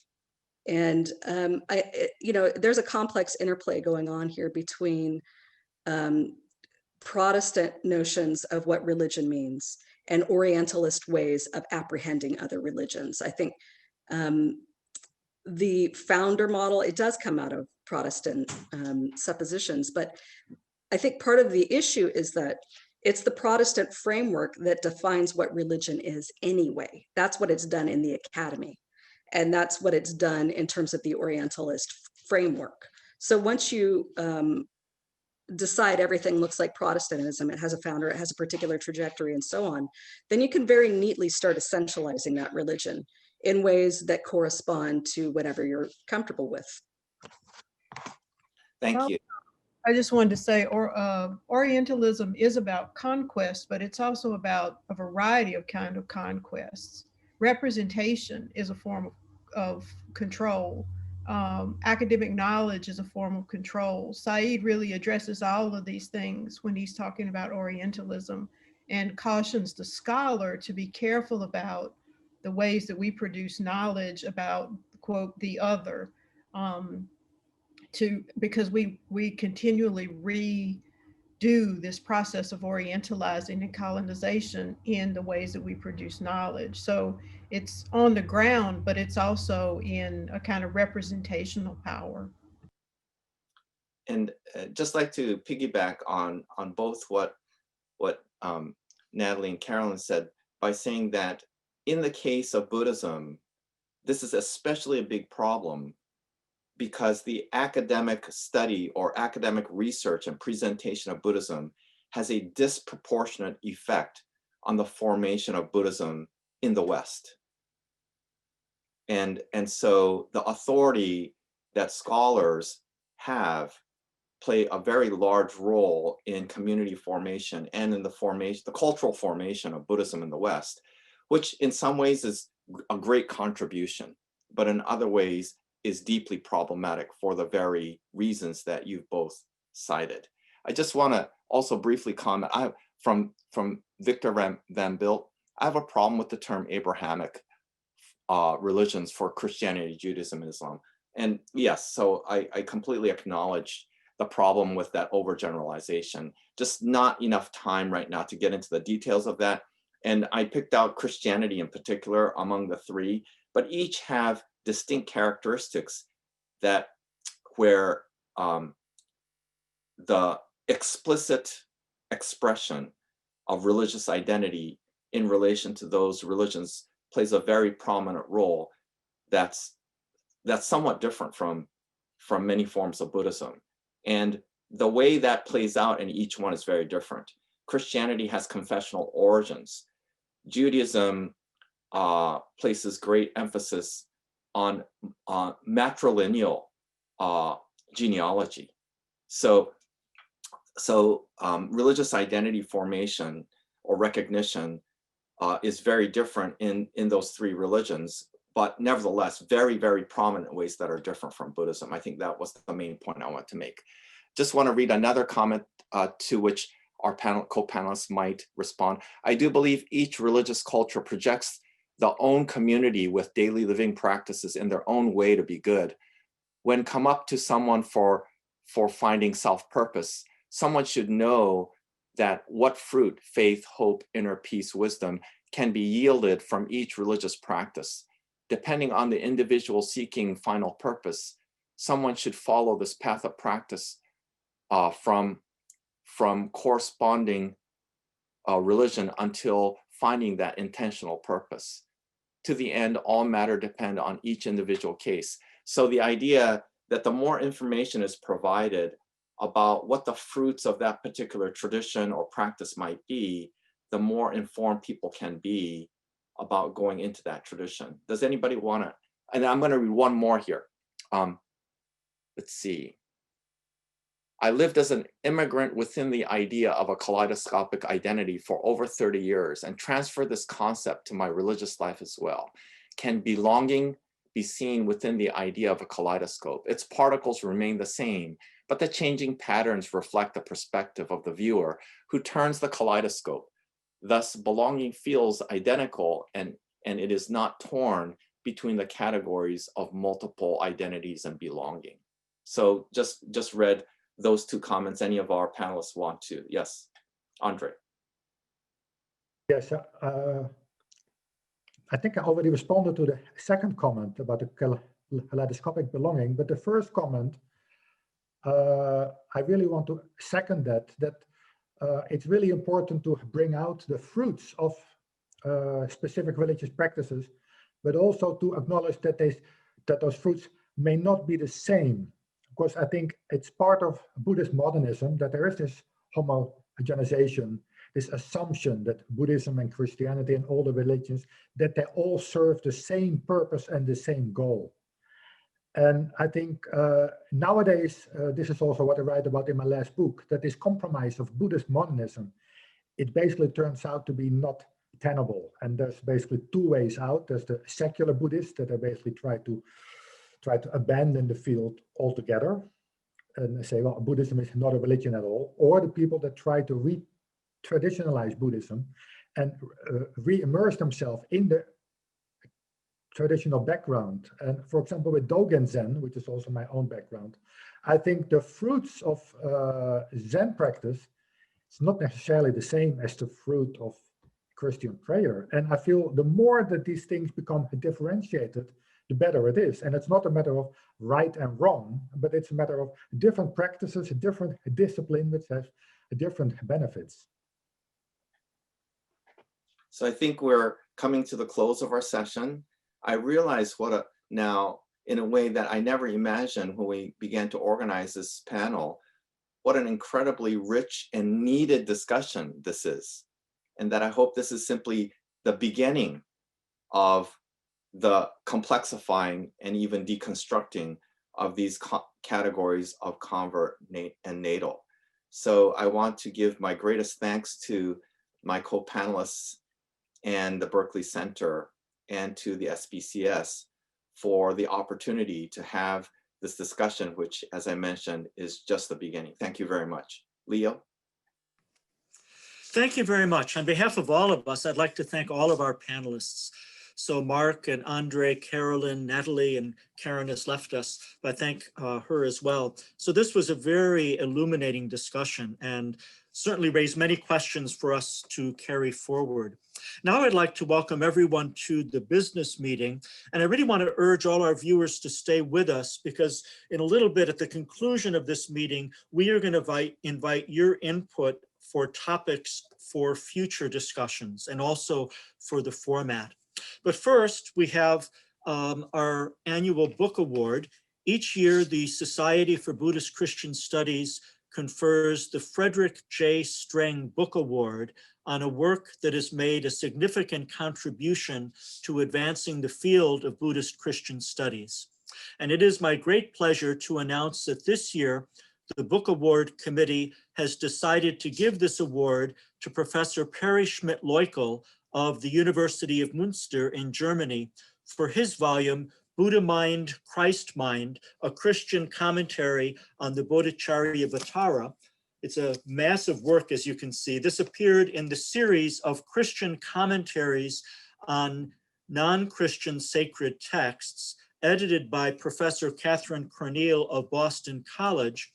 And there's a complex interplay going on here between Protestant notions of what religion means and Orientalist ways of apprehending other religions. I think the founder model, it does come out of Protestant suppositions, but I think part of the issue is that it's the Protestant framework that defines what religion is anyway. That's what it's done in the academy. And that's what it's done in terms of the Orientalist framework. So once you decide everything looks like Protestantism, it has a founder, it has a particular trajectory and so on, then you can very neatly start essentializing that religion in ways that correspond to whatever you're comfortable with. Thank you. I just wanted to say, Orientalism is about conquest, but it's also about a variety of kind of conquests. Representation is a form of control. Academic knowledge is a form of control. Said really addresses all of these things when he's talking about Orientalism and cautions the scholar to be careful about the ways that we produce knowledge about, quote, the other, because we continually redo this process of Orientalizing and colonization in the ways that we produce knowledge. So it's on the ground, but it's also in a kind of representational power. And just like to piggyback on both what Natalie and Carolyn said, by saying that in the case of Buddhism, this is especially a big problem because the academic study or academic research and presentation of Buddhism has a disproportionate effect on the formation of Buddhism in the West. And so the authority that scholars have play a very large role in community formation and in the cultural formation of Buddhism in the West, which in some ways is a great contribution, but in other ways is deeply problematic for the very reasons that you've both cited. I just want to also briefly comment, from Victor Van Bilt, I have a problem with the term Abrahamic religions for Christianity, Judaism, and Islam. And yes, so I completely acknowledge the problem with that overgeneralization. Just not enough time right now to get into the details of that. And I picked out Christianity in particular among the three, but each have distinct characteristics that where the explicit expression of religious identity in relation to those religions plays a very prominent role that's somewhat different from many forms of Buddhism. And the way that plays out in each one is very different. Christianity has confessional origins. Judaism places great emphasis on matrilineal genealogy. So religious identity formation or recognition is very different in those three religions, but nevertheless, very, very prominent ways that are different from Buddhism. I think that was the main point I want to make. Just want to read another comment to which our co-panelists might respond. I do believe each religious culture projects the own community with daily living practices in their own way to be good. When come up to someone for finding self-purpose, someone should know that what fruit, faith, hope, inner peace, wisdom can be yielded from each religious practice. Depending on the individual seeking final purpose, someone should follow this path of practice from corresponding religion until finding that intentional purpose. To the end, all matter depend on each individual case. So the idea that the more information is provided about what the fruits of that particular tradition or practice might be, the more informed people can be about going into that tradition. Does anybody want to, and I'm going to read one more here. Let's see. I lived as an immigrant within the idea of a kaleidoscopic identity for over 30 years and transferred this concept to my religious life as well. Can belonging be seen within the idea of a kaleidoscope? Its particles remain the same, but the changing patterns reflect the perspective of the viewer who turns the kaleidoscope. Thus, belonging feels identical and it is not torn between the categories of multiple identities and belonging. So just read those two comments. Any of our panelists want to? Yes. Andre. Yes, I think I already responded to the second comment about the kaleidoscopic belonging, but the first comment, I really want to second that it's really important to bring out the fruits of specific religious practices, but also to acknowledge that those fruits may not be the same. Because I think it's part of Buddhist modernism that there is this homogenization, this assumption that Buddhism and Christianity and all the religions, that they all serve the same purpose and the same goal. And I think nowadays, this is also what I write about in my last book, that this compromise of Buddhist modernism, it basically turns out to be not tenable. And there's basically two ways out. There's the secular Buddhists that are basically try to abandon the field altogether and say, well, Buddhism is not a religion at all, or the people that try to re-traditionalize Buddhism and re-immerse themselves in the traditional background. And for example, with Dogen Zen, which is also my own background, I think the fruits of Zen practice is not necessarily the same as the fruit of Christian prayer. And I feel the more that these things become differentiated, the better it is. And it's not a matter of right and wrong, but it's a matter of different practices, a different discipline, which has different benefits. So I think we're coming to the close of our session. I realize now, in a way that I never imagined when we began to organize this panel, what an incredibly rich and needed discussion this is. And that I hope this is simply the beginning of the complexifying and even deconstructing of these categories of convert and natal. So I want to give my greatest thanks to my co-panelists and the Berkeley Center and to the SBCS for the opportunity to have this discussion, which, as I mentioned, is just the beginning. Thank you very much. Leo? Thank you very much. On behalf of all of us, I'd like to thank all of our panelists. So Mark and Andre, Carolyn, Natalie, and Karen has left us, but I thank her as well. So this was a very illuminating discussion and certainly raised many questions for us to carry forward. Now I'd like to welcome everyone to the business meeting. And I really want to urge all our viewers to stay with us because in a little bit at the conclusion of this meeting, we are going to invite your input for topics for future discussions and also for the format. But first, we have our annual book award. Each year, the Society for Buddhist Christian Studies confers the Frederick J. Streng Book Award on a work that has made a significant contribution to advancing the field of Buddhist Christian studies. And it is my great pleasure to announce that this year, the Book Award Committee has decided to give this award to Professor Perry Schmidt-Leukel of the University of Münster in Germany for his volume, Buddha Mind, Christ Mind, a Christian commentary on the Bodhicharyavatara. It's a massive work, as you can see. This appeared in the series of Christian commentaries on non-Christian sacred texts, edited by Professor Catherine Corneal of Boston College.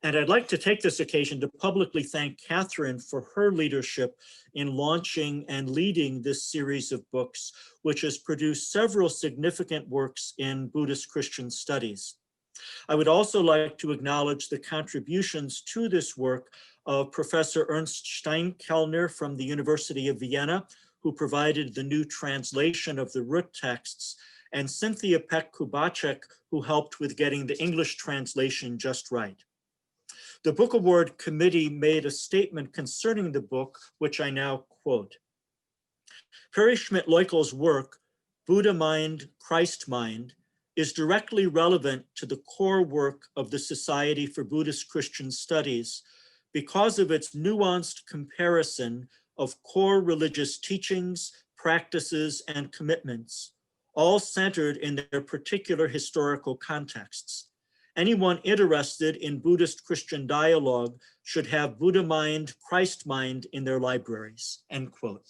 And I'd like to take this occasion to publicly thank Catherine for her leadership in launching and leading this series of books, which has produced several significant works in Buddhist Christian studies. I would also like to acknowledge the contributions to this work of Professor Ernst Steinkellner from the University of Vienna, who provided the new translation of the root texts, and Cynthia Peck-Kubacek, who helped with getting the English translation just right. The Book Award Committee made a statement concerning the book, which I now quote. Perry Schmidt-Leukel's work, Buddha Mind, Christ Mind, is directly relevant to the core work of the Society for Buddhist Christian Studies because of its nuanced comparison of core religious teachings, practices, and commitments, all centered in their particular historical contexts. Anyone interested in Buddhist Christian dialogue should have Buddha Mind, Christ Mind in their libraries, end quote.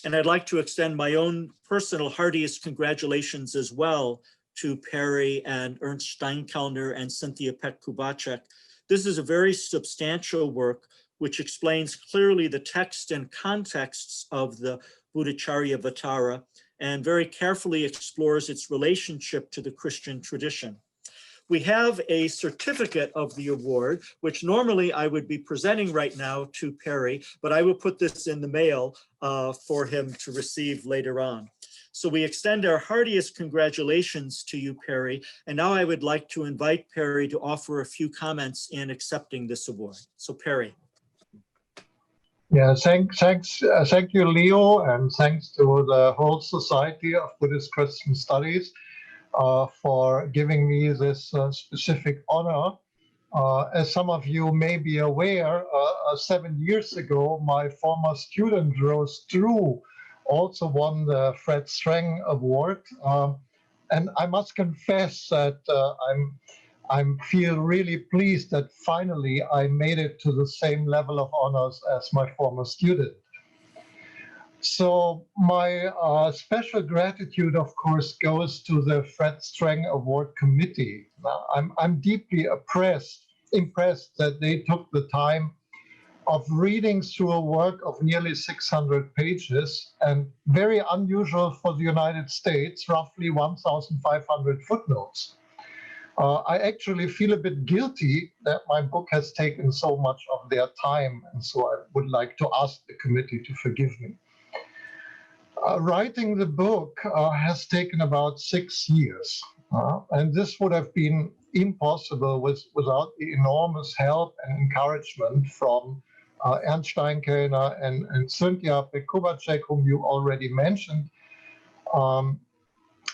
And I'd like to extend my own personal heartiest congratulations as well to Perry and Ernst Steinkellner and Cynthia Peck-Kubacek. This is a very substantial work which explains clearly the text and contexts of the Buddhacharyavatara and very carefully explores its relationship to the Christian tradition. We have a certificate of the award, which normally I would be presenting right now to Perry, but I will put this in the mail for him to receive later on. So we extend our heartiest congratulations to you, Perry. And now I would like to invite Perry to offer a few comments in accepting this award. So Perry. Yeah, thank you, Leo, and thanks to the whole Society of Buddhist Christian Studies for giving me this specific honor. As some of you may be aware, 7 years ago, my former student, Rose Drew, also won the Fred Strang Award. And I must confess that I feel really pleased that finally I made it to the same level of honors as my former student. So my special gratitude, of course, goes to the Fred Strang Award Committee. I'm deeply impressed that they took the time of reading through a work of nearly 600 pages and very unusual for the United States, roughly 1,500 footnotes. I actually feel a bit guilty that my book has taken so much of their time, and so I would like to ask the committee to forgive me. Writing the book has taken about 6 years, and this would have been impossible without the enormous help and encouragement from Ernst Steinkellner and Cynthia Pekubacek, whom you already mentioned.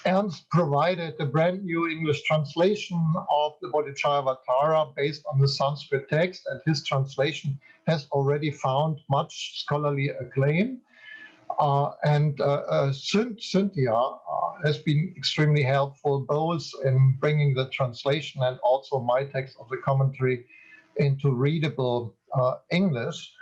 Ernst provided a brand new English translation of the Bodhicharyavatara based on the Sanskrit text, and his translation has already found much scholarly acclaim. Cynthia has been extremely helpful both in bringing the translation and also my text of the commentary into readable English.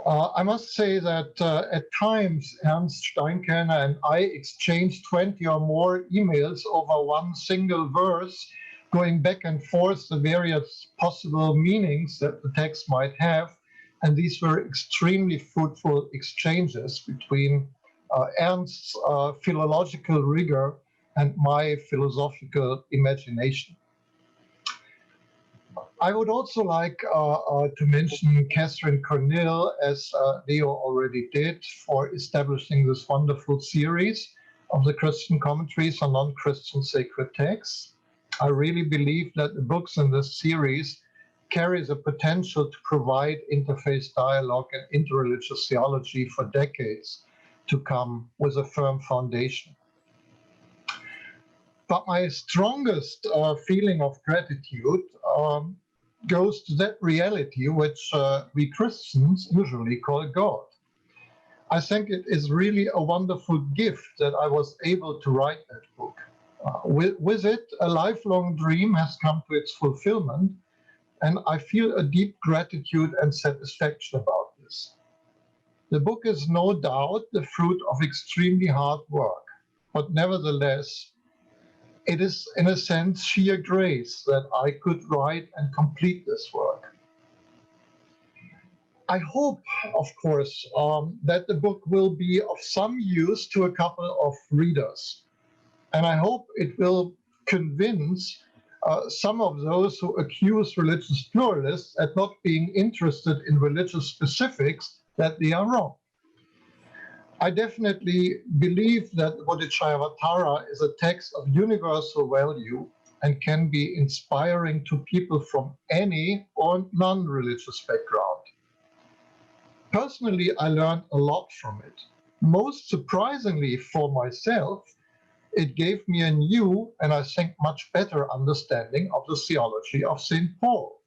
I must say that at times Ernst Steinkellner and I exchanged 20 or more emails over one single verse, going back and forth the various possible meanings that the text might have. And these were extremely fruitful exchanges between Ernst's philological rigor and my philosophical imagination. I would also like to mention Catherine Cornell, as Leo already did, for establishing this wonderful series of the Christian commentaries on non-Christian sacred texts. I really believe that the books in this series carry the potential to provide interfaith dialogue and interreligious theology for decades to come with a firm foundation. But my strongest feeling of gratitude goes to that reality which we Christians usually call God. I think it is really a wonderful gift that I was able to write that book. With it, a lifelong dream has come to its fulfillment, and I feel a deep gratitude and satisfaction about this. The book is no doubt the fruit of extremely hard work, but nevertheless, it is in a sense sheer grace that I could write and complete this work. I hope, of course, that the book will be of some use to a couple of readers. And I hope it will convince some of those who accuse religious pluralists at not being interested in religious specifics that they are wrong. I definitely believe that the Bodhicharyavatara is a text of universal value and can be inspiring to people from any or non-religious background. Personally, I learned a lot from it. Most surprisingly for myself, it gave me a new and I think much better understanding of the theology of St. Paul,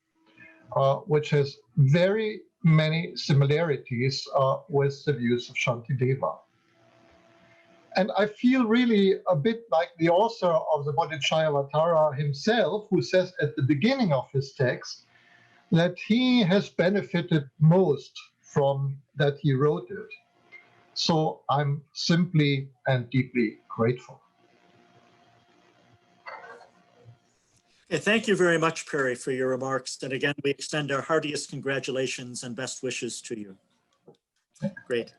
which has very many similarities with the views of Shantideva. And I feel really a bit like the author of the Bodhicharyavatara himself, who says at the beginning of his text that he has benefited most from that he wrote it. So I'm simply and deeply grateful. Okay, thank you very much, Perry, for your remarks. And again, we extend our heartiest congratulations and best wishes to you. Great.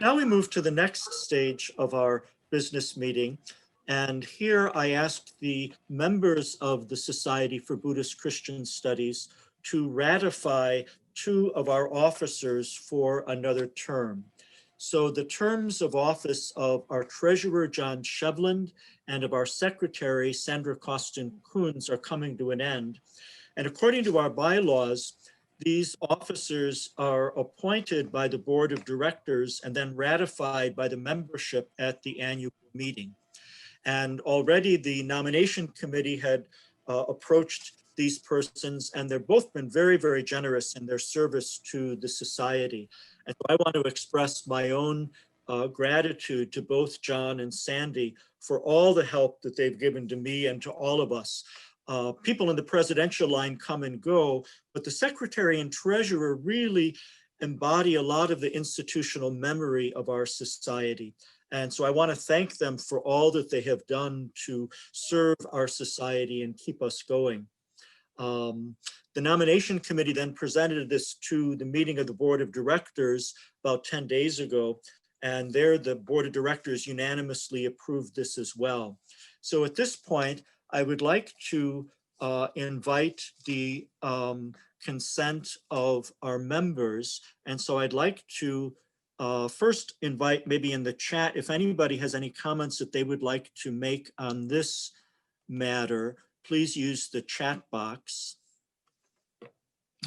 Now we move to the next stage of our business meeting. And here I asked the members of the Society for Buddhist Christian Studies to ratify 2 of our officers for another term. So the terms of office of our treasurer, John Shevland, and of our secretary, Sandra Costin-Coons, are coming to an end. And according to our bylaws, these officers are appointed by the board of directors and then ratified by the membership at the annual meeting. And already the nomination committee had approached these persons, and they've both been very, very generous in their service to the society. And so I want to express my own gratitude to both John and Sandy for all the help that they've given to me and to all of us. People in the presidential line come and go, but the secretary and treasurer really embody a lot of the institutional memory of our society. And so I want to thank them for all that they have done to serve our society and keep us going. The nomination committee then presented this to the meeting of the board of directors about 10 days ago. And there the board of directors unanimously approved this as well. So at this point, I would like to invite the consent of our members. And so I'd like to first invite, maybe in the chat, if anybody has any comments that they would like to make on this matter, please use the chat box.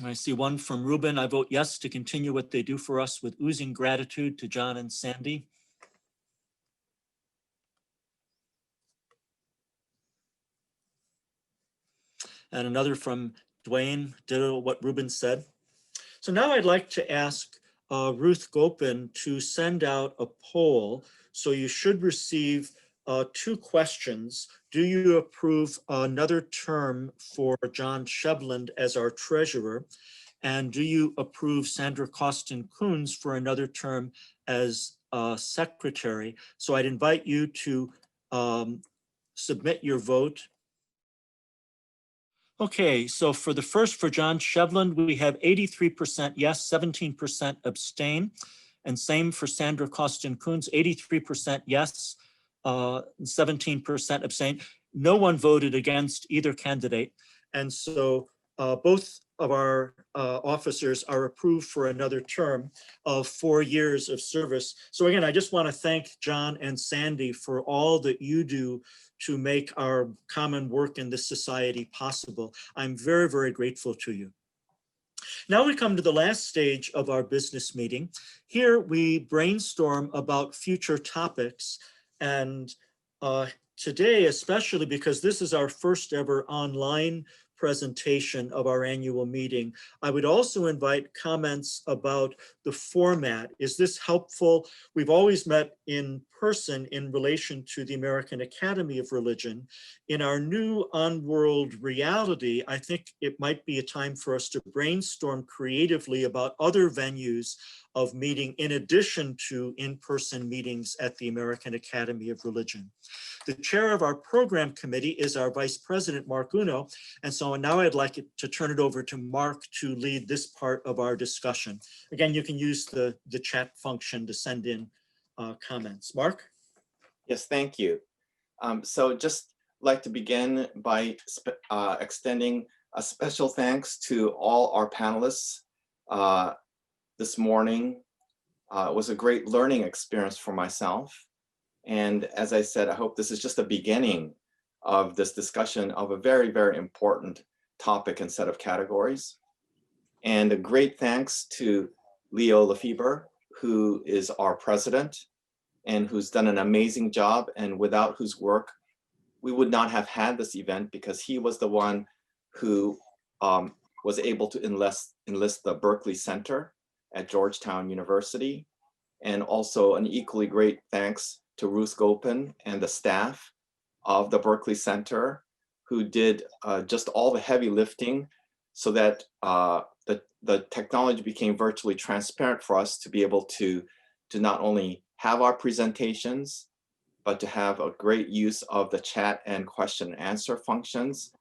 I see one from Ruben. I vote yes to continue what they do for us with oozing gratitude to John and Sandy. And another from Dwayne, ditto what Ruben said. So now I'd like to ask Ruth Gopin to send out a poll. So you should receive 2 questions. Do you approve another term for John Shevland as our treasurer? And do you approve Sandra Costin-Coons for another term as secretary? So I'd invite you to submit your vote. Okay, so for the first, for John Shevland, we have 83% yes, 17% abstain. And same for Sandra Costin-Coons, 83% yes, 17% abstain. No one voted against either candidate. And so both of our officers are approved for another term of 4 years of service. So again, I just want to thank John and Sandy for all that you do to make our common work in this society possible. I'm very, very grateful to you. Now we come to the last stage of our business meeting. Here we brainstorm about future topics. And today, especially because this is our first ever online presentation of our annual meeting, I would also invite comments about the format. Is this helpful? We've always met in person in relation to the American Academy of Religion. In our new on-world reality, I think it might be a time for us to brainstorm creatively about other venues of meeting in addition to in-person meetings at the American Academy of Religion. The chair of our program committee is our Vice President, Mark Uno. And so now I'd like to turn it over to Mark to lead this part of our discussion. Again, you can use the chat function to send in comments. Mark? Yes, thank you. So just like to begin by extending a special thanks to all our panelists this morning. It was a great learning experience for myself. And as I said, I hope this is just the beginning of this discussion of a very, very important topic and set of categories. And a great thanks to Leo Lefebvre, who is our president and who's done an amazing job, and without whose work we would not have had this event, because he was the one who was able to enlist the Berkeley Center at Georgetown University. And also an equally great thanks to Ruth Gopin and the staff of the Berkeley Center, who did just all the heavy lifting so that the technology became virtually transparent for us to be able to not only have our presentations, but to have a great use of the chat and question and answer functions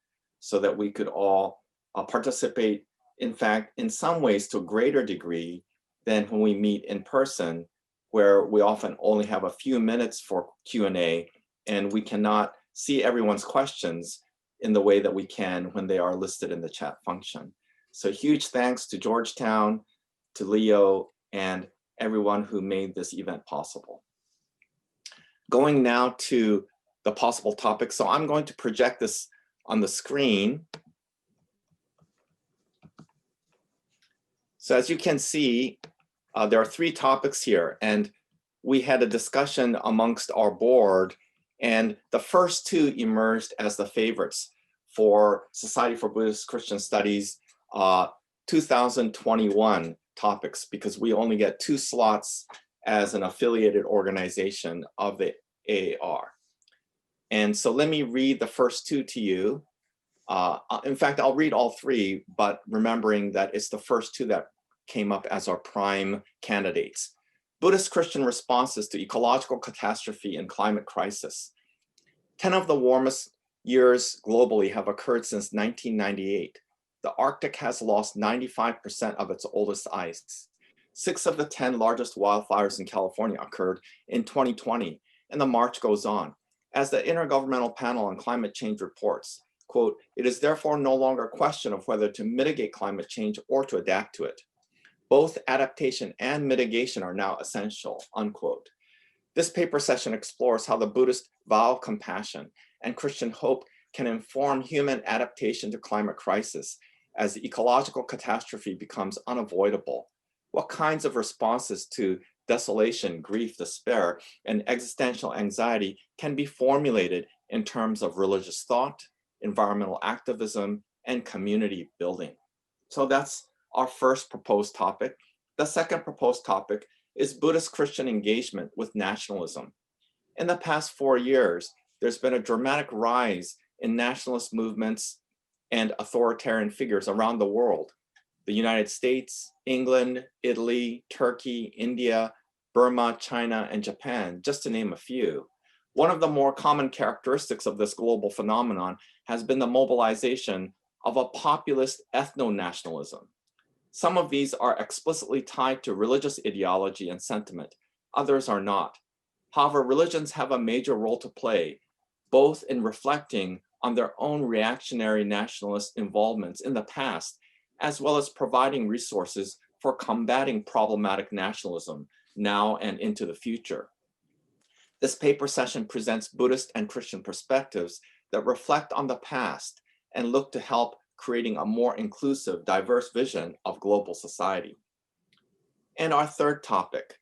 so that we could all participate, in fact, in some ways to a greater degree than when we meet in person, where we often only have a few minutes for Q&A and we cannot see everyone's questions in the way that we can when they are listed in the chat function. So huge thanks to Georgetown, to Leo, and everyone who made this event possible. Going now to the possible topics. So I'm going to project this on the screen. So as you can see, there are 3 topics here, and we had a discussion amongst our board, and the first 2 emerged as the favorites for Society for Buddhist Christian Studies 2021 topics, because we only get 2 slots as an affiliated organization of the AAR. And so let me read the first 2 to you. In fact, I'll read all 3, but remembering that it's the first 2 that came up as our prime candidates. Buddhist Christian responses to ecological catastrophe and climate crisis. 10 of the warmest years globally have occurred since 1998. The Arctic has lost 95% of its oldest ice. 6 of the 10 largest wildfires in California occurred in 2020, and the march goes on. As the Intergovernmental Panel on Climate Change reports, quote, "It is therefore no longer a question of whether to mitigate climate change or to adapt to it. Both adaptation and mitigation are now essential," unquote. This paper session explores how the Buddhist vow of compassion and Christian hope can inform human adaptation to climate crisis as the ecological catastrophe becomes unavoidable. What kinds of responses to desolation, grief, despair, and existential anxiety can be formulated in terms of religious thought, environmental activism, and community building? So that's our first proposed topic. The second proposed topic is Buddhist Christian engagement with nationalism. In the past 4 years, there's been a dramatic rise in nationalist movements and authoritarian figures around the world. The United States, England, Italy, Turkey, India, Burma, China, and Japan, just to name a few. One of the more common characteristics of this global phenomenon has been the mobilization of a populist ethno-nationalism. Some of these are explicitly tied to religious ideology and sentiment. Others are not. However, religions have a major role to play, both in reflecting on their own reactionary nationalist involvements in the past, as well as providing resources for combating problematic nationalism now and into the future. This paper session presents Buddhist and Christian perspectives that reflect on the past and look to help creating a more inclusive, diverse vision of global society. And our third topic,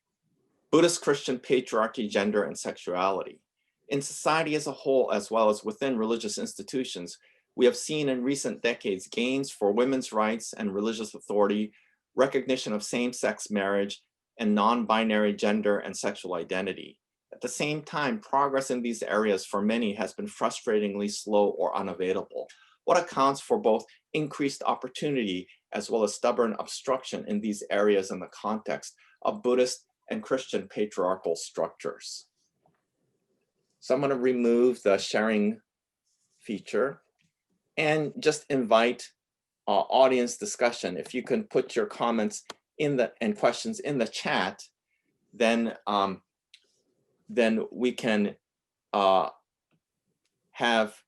Buddhist Christian patriarchy, gender, and sexuality. In society as a whole, as well as within religious institutions, we have seen in recent decades gains for women's rights and religious authority, recognition of same-sex marriage, and non-binary gender and sexual identity. At the same time, progress in these areas for many has been frustratingly slow or unavailable. What accounts for both increased opportunity as well as stubborn obstruction in these areas in the context of Buddhist and Christian patriarchal structures? So I'm going to remove the sharing feature and just invite audience discussion. If you can put your comments in and questions in the chat, then we can have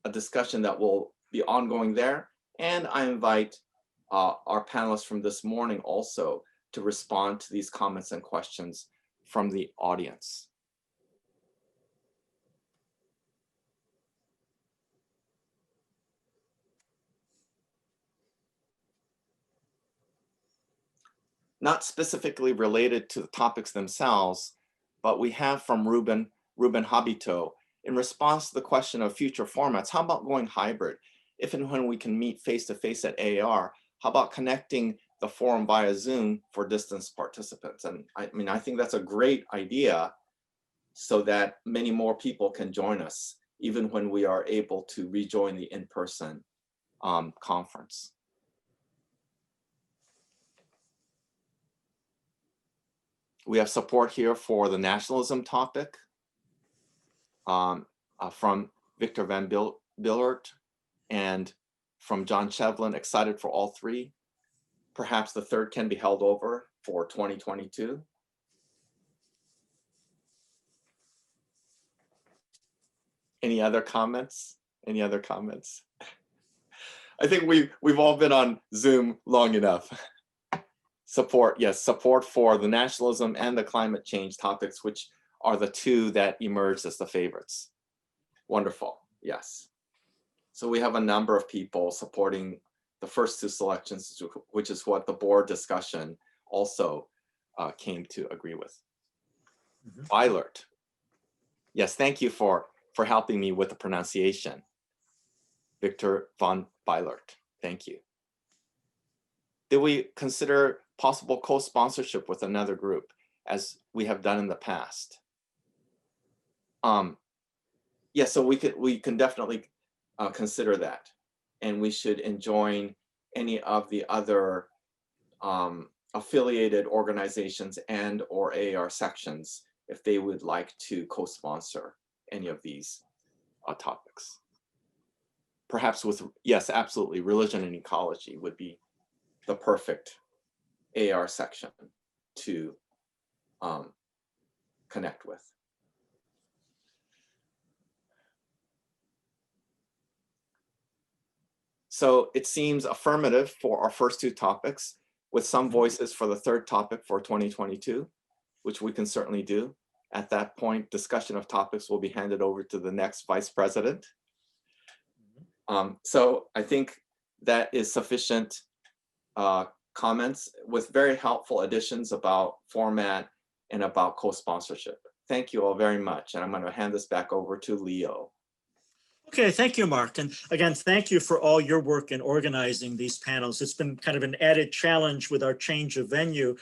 a discussion that will be ongoing there. And I invite our panelists from this morning also to respond to these comments and questions from the audience. Not specifically related to the topics themselves, but we have from Ruben Habito, in response to the question of future formats, how about going hybrid? If and when we can meet face-to-face at AAR, how about connecting the forum via Zoom for distance participants? And I think that's a great idea so that many more people can join us, even when we are able to rejoin the in-person conference. We have support here for the nationalism topic from Victor Van Billert and from John Shevlin, excited for all three. Perhaps the third can be held over for 2022. Any other comments? Any other comments? I think we've all been on Zoom long enough. Support, yes, support for the nationalism and the climate change topics, which are the two that emerged as the favorites. Wonderful, yes. So we have a number of people supporting the first two selections, which is what the board discussion also came to agree with. Beilert. Yes, thank you for helping me with the pronunciation. Victor von Beilert, thank you. Did we consider possible co-sponsorship with another group as we have done in the past? Yeah, so we can definitely consider that, and we should enjoin any of the other affiliated organizations and or AAR sections if they would like to co-sponsor any of these topics. Perhaps with, yes, absolutely, religion and ecology would be the perfect AR section to connect with. So it seems affirmative for our first two topics, with some voices for the third topic for 2022, which we can certainly do. At that point, discussion of topics will be handed over to the next vice president. So I think that is sufficient comments with very helpful additions about format and about co-sponsorship. Thank you all very much. And I'm going to hand this back over to Leo. Okay, thank you, Mark. And again, thank you for all your work in organizing these panels. It's been kind of an added challenge with our change of venue.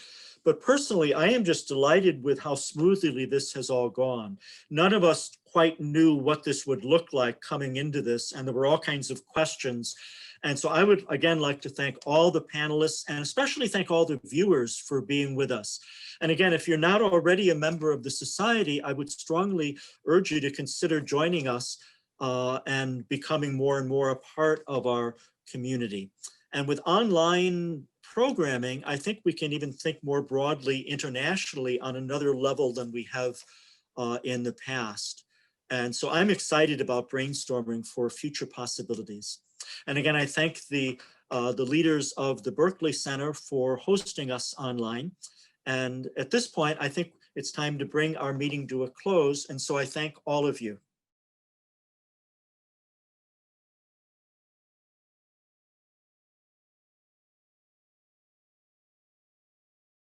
But personally, I am just delighted with how smoothly this has all gone. None of us quite knew what this would look like coming into this, and there were all kinds of questions. And so I would again like to thank all the panelists and especially thank all the viewers for being with us. And again, if you're not already a member of the Society, I would strongly urge you to consider joining us and becoming more and more a part of our community. And with online programming, I think we can even think more broadly internationally on another level than we have in the past. And so I'm excited about brainstorming for future possibilities. And again, I thank the leaders of the Berkeley Center for hosting us online. And at this point, I think it's time to bring our meeting to a close. And so I thank all of you.